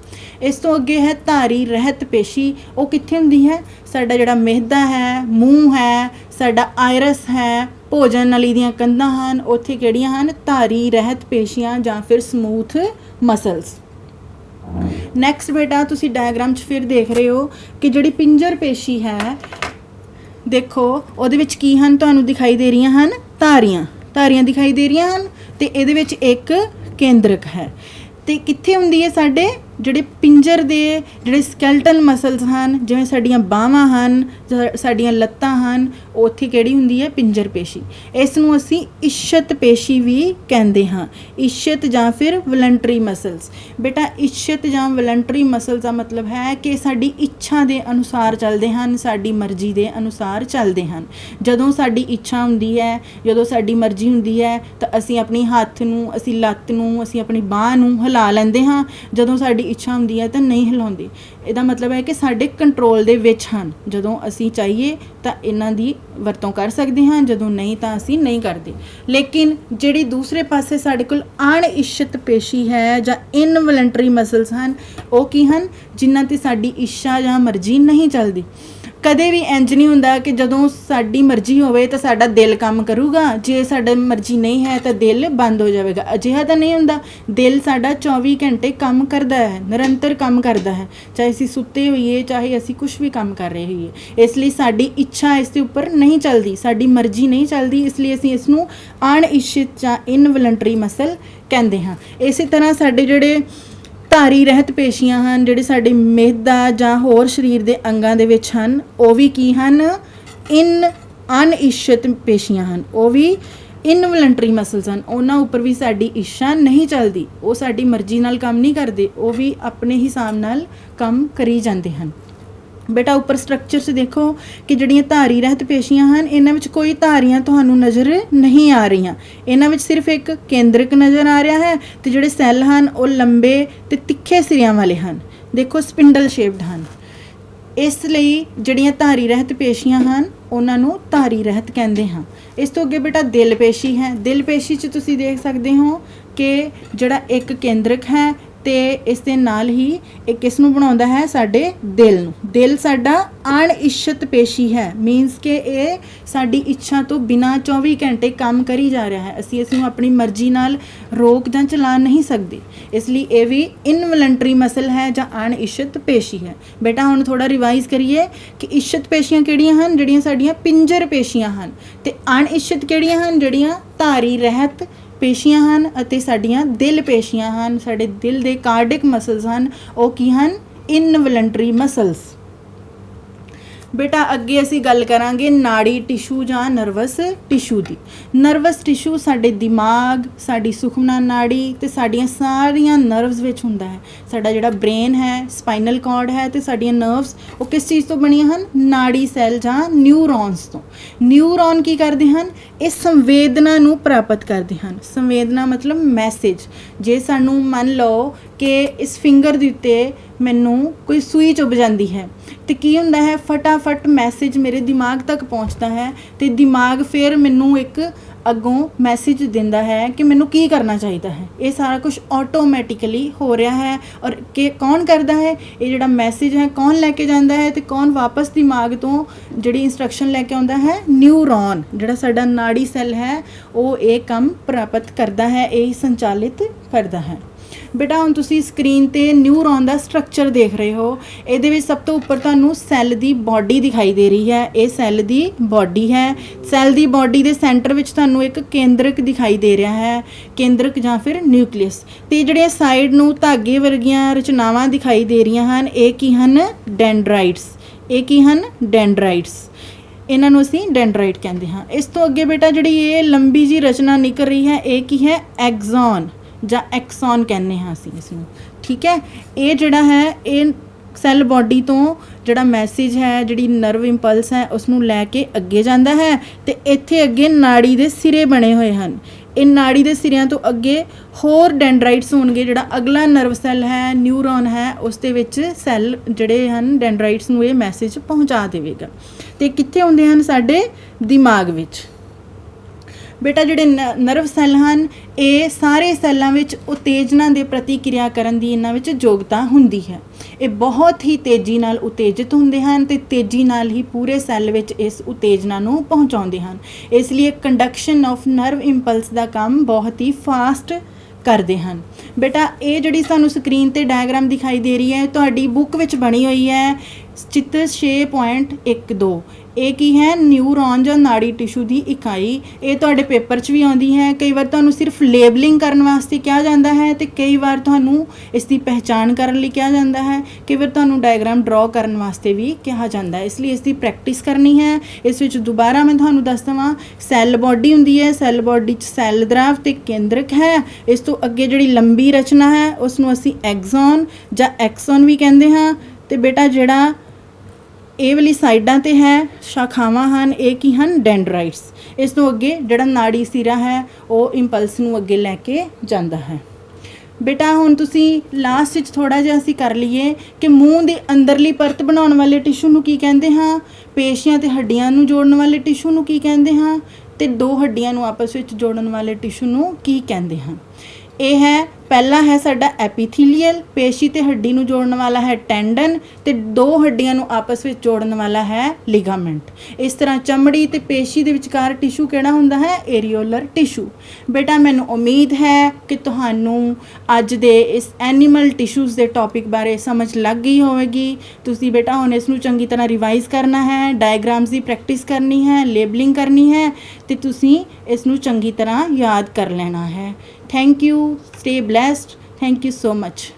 ਇਸ ਤੋਂ ਅੱਗੇ ਹੈ ਧਾਰੀ ਰਹਿਤ ਪੇਸ਼ੀ। ਉਹ ਕਿੱਥੇ ਹੁੰਦੀ ਹੈ? ਸਾਡਾ ਜਿਹੜਾ ਮਿਹਦਾ ਹੈ, ਮੂੰਹ ਹੈ, ਸਾਡਾ ਆਇਰਸ ਹੈ, ਭੋਜਨ ਨਲੀ ਦੀਆਂ ਕੰਧਾਂ ਹਨ, ਉੱਥੇ ਕਿਹੜੀਆਂ ਹਨ? ਧਾਰੀ ਰਹਿਤ ਪੇਸ਼ੀਆਂ ਜਾਂ ਫਿਰ ਸਮੂਥ ਮਸਲਸ। ਨੈਕਸਟ ਬੇਟਾ ਤੁਸੀਂ ਡਾਇਗਰਾਮ 'ਚ ਫਿਰ ਦੇਖ ਰਹੇ ਹੋ ਕਿ ਜਿਹੜੀ ਪਿੰਜਰ ਪੇਸ਼ੀ ਹੈ, ਦੇਖੋ ਉਹਦੇ ਵਿੱਚ ਕੀ ਹਨ? ਤੁਹਾਨੂੰ ਦਿਖਾਈ ਦੇ ਰਹੀਆਂ ਹਨ ਧਾਰੀਆਂ ਦਿਖਾਈ ਦੇ ਰਹੀਆਂ ਹਨ ਤੇ ਇਹਦੇ ਵਿੱਚ ਇੱਕ ਕੇਂਦਰਕ ਹੈ। ਤੇ ਕਿੱਥੇ ਹੁੰਦੀ ਹੈ? ਸਾਡੇ ਜਿਹੜੇ ਪਿੰਜਰ ਦੇ ਜਿਹੜੇ ਸਕੈਲਟਨ ਮਸਲਸ ਹਨ, ਜਿਵੇਂ ਸਾਡੀਆਂ ਬਾਹਾਂ ਹਨ, ਸਾਡੀਆਂ ਲੱਤਾਂ ਹਨ, ਉੱਥੇ ਕਿਹੜੀ ਹੁੰਦੀ ਹੈ? ਪਿੰਜਰ ਪੇਸ਼ੀ। ਇਸ ਨੂੰ ਅਸੀਂ ਇਸ਼ਤ ਪੇਸ਼ੀ ਵੀ ਕਹਿੰਦੇ ਹਾਂ। ਇਸ਼ਤ ਜਾਂ ਫਿਰ ਵਲੰਟਰੀ ਮਸਲਸ। ਬੇਟਾ ਇਸ਼ਤ ਜਾਂ ਵਲੰਟਰੀ ਮਸਲਸ ਦਾ ਮਤਲਬ ਹੈ ਕਿ ਸਾਡੀ ਇੱਛਾ ਦੇ ਅਨੁਸਾਰ ਚੱਲਦੇ ਹਨ, ਸਾਡੀ ਮਰਜ਼ੀ ਦੇ ਅਨੁਸਾਰ ਚੱਲਦੇ ਹਨ। ਜਦੋਂ ਸਾਡੀ ਇੱਛਾ ਹੁੰਦੀ ਹੈ, ਜਦੋਂ ਸਾਡੀ ਮਰਜ਼ੀ ਹੁੰਦੀ ਹੈ ਤਾਂ ਅਸੀਂ ਆਪਣੀ ਹੱਥ ਨੂੰ, ਅਸੀਂ ਲੱਤ ਨੂੰ, ਅਸੀਂ ਆਪਣੀ ਬਾਂਹ ਨੂੰ ਹਿਲਾ ਲੈਂਦੇ ਹਾਂ। ਜਦੋਂ ਸਾਡੀ ਇੱਛਾ ਹੁੰਦੀ ਹੈ ਤਾਂ ਨਹੀਂ ਹਿਲਾਉਂਦੇ। ਇਹਦਾ ਮਤਲਬ ਹੈ ਕਿ ਸਾਡੇ ਕੰਟਰੋਲ ਦੇ ਵਿੱਚ ਹਨ। ਜਦੋਂ ਅਸੀਂ ਚਾਹੀਏ ਤਾਂ ਇਹਨਾਂ ਦੀ ਵਰਤੋਂ ਕਰ ਸਕਦੇ ਹਾਂ, ਜਦੋਂ ਨਹੀਂ ਤਾਂ ਅਸੀਂ ਨਹੀਂ ਕਰਦੇ। ਲੇਕਿਨ ਜਿਹੜੀ ਦੂਸਰੇ ਪਾਸੇ ਸਾਡੇ ਕੋਲ ਅਣਇੱਛਤ ਪੇਸ਼ੀ ਹੈ ਜਾਂ ਇਨਵਲੰਟਰੀ ਮਸਲਸ ਹਨ, ਉਹ ਕੀ ਹਨ? ਜਿਨ੍ਹਾਂ 'ਤੇ ਸਾਡੀ ਇੱਛਾ ਜਾਂ ਮਰਜ਼ੀ ਨਹੀਂ ਚੱਲਦੀ। ਕਦੇ ਵੀ ਇੰਜ ਨਹੀਂ ਹੁੰਦਾ ਕਿ ਜਦੋਂ ਸਾਡੀ ਮਰਜ਼ੀ ਹੋਵੇ ਤਾਂ ਸਾਡਾ ਦਿਲ ਕੰਮ ਕਰੂਗਾ, ਜੇ ਸਾਡੀ ਮਰਜ਼ੀ ਨਹੀਂ ਹੈ ਤਾਂ ਦਿਲ ਬੰਦ ਹੋ ਜਾਵੇਗਾ। ਅਜਿਹਾ ਤਾਂ ਨਹੀਂ ਹੁੰਦਾ। ਦਿਲ ਸਾਡਾ 24 ਘੰਟੇ ਕੰਮ ਕਰਦਾ ਹੈ, ਨਿਰੰਤਰ ਕੰਮ ਕਰਦਾ ਹੈ, ਚਾਹੇ ਅਸੀਂ ਸੁੱਤੇ ਹੋਈਏ, ਚਾਹੇ ਅਸੀਂ ਕੁਛ ਵੀ ਕੰਮ ਕਰ ਰਹੇ ਹੋਈਏ। ਇਸ ਲਈ ਸਾਡੀ ਇੱਛਾ ਇਸ ਦੇ ਉੱਪਰ ਨਹੀਂ ਚੱਲਦੀ, ਸਾਡੀ ਮਰਜ਼ੀ ਨਹੀਂ ਚੱਲਦੀ, ਇਸ ਲਈ ਅਸੀਂ ਇਸ ਨੂੰ ਅਣਇੱਛਤ ਜਾਂ ਇਨਵਲੰਟਰੀ ਮਸਲ ਕਹਿੰਦੇ ਹਾਂ। ਇਸੇ ਤਰ੍ਹਾਂ ਸਾਡੇ ਜਿਹੜੇ ਧਾਰੀ ਰਹਿਤ ਪੇਸ਼ੀਆਂ ਹਨ, ਜਿਹੜੇ ਸਾਡੇ ਮਿਹਦਾ ਜਾਂ ਹੋਰ ਸਰੀਰ ਦੇ ਅੰਗਾਂ ਦੇ ਵਿੱਚ ਹਨ, ਉਹ ਵੀ ਕੀ ਹਨ? ਅਣਇੱਛਤ ਪੇਸ਼ੀਆਂ ਹਨ। ਉਹ ਵੀ ਇਨਵਲੰਟਰੀ ਮਸਲਸ ਹਨ। ਉਹਨਾਂ ਉੱਪਰ ਵੀ ਸਾਡੀ ਇੱਛਾ ਨਹੀਂ ਚੱਲਦੀ, ਉਹ ਸਾਡੀ ਮਰਜ਼ੀ ਨਾਲ ਕੰਮ ਨਹੀਂ ਕਰਦੇ, ਉਹ ਵੀ ਆਪਣੇ ਹਿਸਾਬ ਨਾਲ ਕੰਮ ਕਰੀ ਜਾਂਦੇ ਹਨ। ਬੇਟਾ ਉੱਪਰ ਸਟਰਕਚਰ 'ਚ ਦੇਖੋ ਕਿ ਜਿਹੜੀਆਂ ਧਾਰੀ ਰਹਿਤ ਪੇਸ਼ੀਆਂ ਹਨ, ਇਹਨਾਂ ਵਿੱਚ ਕੋਈ ਧਾਰੀਆਂ ਤੁਹਾਨੂੰ ਨਜ਼ਰ ਨਹੀਂ ਆ ਰਹੀਆਂ। ਇਹਨਾਂ ਵਿੱਚ ਸਿਰਫ ਇੱਕ ਕੇਂਦਰਕ ਨਜ਼ਰ ਆ ਰਿਹਾ ਹੈ ਤੇ ਜਿਹੜੇ ਸੈੱਲ ਹਨ ਉਹ ਲੰਬੇ ਤੇ ਤਿੱਖੇ ਸਿਰਿਆਂ ਵਾਲੇ ਹਨ। ਦੇਖੋ ਸਪਿੰਡਲ ਸ਼ੇਪਡ ਹਨ। ਇਸ ਲਈ ਜਿਹੜੀਆਂ ਧਾਰੀ ਰਹਿਤ ਪੇਸ਼ੀਆਂ ਹਨ ਉਹਨਾਂ ਨੂੰ ਧਾਰੀ ਰਹਿਤ ਕਹਿੰਦੇ ਹਾਂ। ਇਸ ਤੋਂ ਅੱਗੇ ਬੇਟਾ ਦਿਲ ਪੇਸ਼ੀ ਹੈ। ਦਿਲ ਪੇਸ਼ੀ 'ਚ ਤੁਸੀਂ ਦੇਖ ਸਕਦੇ ਹੋ ਕਿ ਜਿਹੜਾ ਇੱਕ ਕੇਂਦਰਕ ਹੈ ਤੇ ਇਸ ਦੇ ਨਾਲ ਹੀ ਇੱਕ ਇਸ ਨੂੰ ਬਣਾਉਂਦਾ ਹੈ ਸਾਡੇ ਦਿਲ ਨੂੰ। ਦਿਲ ਸਾਡਾ ਅਣਇੱਛਤ ਪੇਸ਼ੀ ਹੈ, ਮੀਨਸ ਕਿ ਇਹ ਸਾਡੀ ਇੱਛਾ ਤੋਂ ਬਿਨਾਂ 24 ਘੰਟੇ ਕੰਮ ਕਰੀ ਜਾ ਰਿਹਾ ਹੈ। ਅਸੀਂ ਇਸ ਨੂੰ ਆਪਣੀ ਮਰਜ਼ੀ ਨਾਲ ਰੋਕ ਜਾਂ ਚਲਾ ਨਹੀਂ ਸਕਦੇ, ਇਸ ਲਈ ਇਹ ਵੀ ਇਨਵਲੰਟਰੀ ਮਸਲ ਹੈ ਜਾਂ ਅਣਇੱਛਤ ਪੇਸ਼ੀ ਹੈ। ਬੇਟਾ ਹੁਣ ਥੋੜਾ ਰਿਵਾਈਜ਼ ਕਰੀਏ ਕਿ ਇੱਛਤ ਪੇਸ਼ੀਆਂ ਕਿਹੜੀਆਂ ਹਨ? ਜਿਹੜੀਆਂ ਸਾਡੀਆਂ ਪਿੰਜਰ ਪੇਸ਼ੀਆਂ ਹਨ, ਤੇ ਅਣਇੱਛਤ ਕਿਹੜੀਆਂ ਹਨ? ਜਿਹੜੀਆਂ ਧਾਰੀ ਰਹਿਤ ਪੇਸ਼ੀਆਂ ਹਨ ਅਤੇ ਸਾਡੀਆਂ ਦਿਲ ਪੇਸ਼ੀਆਂ ਹਨ, ਸਾਡੇ ਦਿਲ ਦੇ ਕਾਰਡਿਕ ਮਸਲਸ ਹਨ, ਉਹ ਕੀ ਹਨ? ਇਨਵਲੰਟਰੀ ਮਸਲਸ। बेटा अगे असी गल करांगे नाड़ी टिशू जां नर्वस टिशू दी। नर्वस टिशू साडे दिमाग, साडी सुखमना नाड़ी ते साडियां सारियां नर्व्स विच हुंदा है। साडा जिहड़ा ब्रेन है, स्पाइनल कॉर्ड है ते साडियां नर्व्स वो किस चीज़ तो बणियां हन? नाड़ी सैल जां न्यूरॉन्स तो। न्यूरॉन की करदे हन? इस संवेदना नूं प्राप्त करदे हन। संवेदना मतलब मैसेज। जे सानूं मन लो कि इस फिंगर दे उत्ते मैनूं कोई सूई चुभ जाती है तो की हुंदा है, फटाफट मैसेज मेरे दिमाग तक पहुँचता है तो दिमाग फिर मैनूं एक अगों मैसेज दिंदा है कि मैनूं की करना चाहिए है। ये सारा कुछ ऑटोमैटिकली हो रहा है। और कि कौन करता है ये जिहड़ा मैसेज है, कौन लैके जाता है तो कौन वापस दिमाग तो जिहड़ी इंस्ट्रक्शन लैके आउंदा है? न्यूरॉन जिहड़ा साडा नाड़ी सैल है वो ये काम प्राप्त करता है, यही संचालित करता है। बेटा हुण तुसीं स्क्रीन ते न्यूरॉन दा स्ट्रक्चर देख रहे हो। इहदे विच सब तो उपर तुहानूं सैल दी बॉडी दिखाई दे रही है। ये सैल दी बॉडी है। सैल दी बॉडी दे सेंटर विच तुहानूं एक केंद्रक दिखाई दे रहा है, केंद्रक जां फिर न्यूक्लियस। ते जिहड़े साइड नूं धागे वर्गियां रचनावां दिखाई दे रही हन, ये की हन? डेंड्राइट्स। ये की हन? डेंड्राइट्स। इन्हां नूं असीं डेंड्राइट कहंदे हां। इस तो अगे बेटा जिहड़ी ये लंबी जी रचना निकल रही है, ये की है? एक्सॉन ਜਾਂ एक्सॉन कहने हाँ असीं इसनूं। ठीक है, ये जिहड़ा है ये सैल बॉडी तो जिहड़ा मैसेज है, जिहड़ी नर्व इंपल्स है उसनूं लैके अगे जांदा है ते इत्थे अगे नाड़ी दे सिरे बने हुए हैं। ये नाड़ी दे सिरिਆਂ तो अगे होर डेंड्राइट्स होणगे। जिहड़ा अगला नर्व सैल है, न्यूरॉन है, उस दे विच सैल जिहड़े हन डेंड्राइट्स नूं ये मैसेज पहुँचा देवेगा। ते कित्थे हुंदे हन? साडे दिमाग विच। बेटा जिहड़े नर्व सैल हैं ये सारे सैलों में उत्तेजना के प्रतिक्रिया करन दी इन्हां विच योग्यता हुंदी है। ये बहुत ही तेज़ी नाल उत्तेजित हुंदे हैं ते तेज़ी नाल ही पूरे सैल विच इस उत्तेजना नूं पहुँचाउंदे हैं। इसलिए कंडक्शन ऑफ नर्व इंपल्स का काम बहुत ही फास्ट करते हैं। बेटा ये जिहड़ी सानूं स्क्रीन ते डायग्राम दिखाई दे रही है तुहाडी बुक विच बनी हुई है चित्र 6.12। ये की है? न्यूरॉन जां नाड़ी टिशू की इकाई। ये तुहाडे पेपर च भी आउंदी है। कई बार तुहानूं सिर्फ लेबलिंग करने वास्ते कहा जाता है तो कई बार तुहानूं इसकी पहचान करने लई कहा जाता है। कई बार तुहानूं डायग्राम ड्रॉ करने वास्ते भी कहा जाता है। इसलिए इसकी प्रैक्टिस करनी है। इस विच दोबारा मैं तुहानूं दस देवां, सैल बॉडी हुंदी है, सैल बॉडी च सैल द्राव ते केंद्रक है। इस तो अगे जिहड़ी लंबी रचना है उसनूं असीं एक्सॉन जां एक्सॉन भी कहंदे हां। ते बेटा जिहड़ा ये वाली साइडां ते है शाखावां हन, ये की हन? डेंड्राइट्स। इस तो अगे जिहड़ा नाड़ी सिरा है वो इंपल्स नूं अगे लैके जांदा है। बेटा हुण तुसीं लास्ट विच थोड़ा जिहा असीं कर लईए कि मूँह दी अंदरली परत बनाउण वाले टिशू नूं की कहंदे हां, पेशियां ते हड्डियां नूं जोड़न वाले टिशू नूं की कहंदे हां, ते दो हड्डियां नूं आपस विच जोड़न वाले टिशू नूं की कहंदे हां। ये है पहला है साडा एपीथीलियल, पेशी ते हड्डी नूं जोड़न वाला है टेंडन, ते दो हड्डियां नूं आपस विच जोड़न वाला है लिगामेंट। इस तरह चमड़ी ते पेशी दे विचकार टिशू किहड़ा हुंदा है? Areolar tissue. बेटा मैनूं उम्मीद है कि तुहानूं अज दे इस एनीमल टिशूज़ दे टॉपिक बारे समझ लग गई होवेगी। तुसीं बेटा हुण इसनूं चंगी तरह रिवाइज़ करना है, डायग्राम्स की प्रैक्टिस करनी है, लेबलिंग करनी है ते तुसीं इसनूं चंगी तरह याद कर लेना है। Thank you, stay blessed, thank you so much.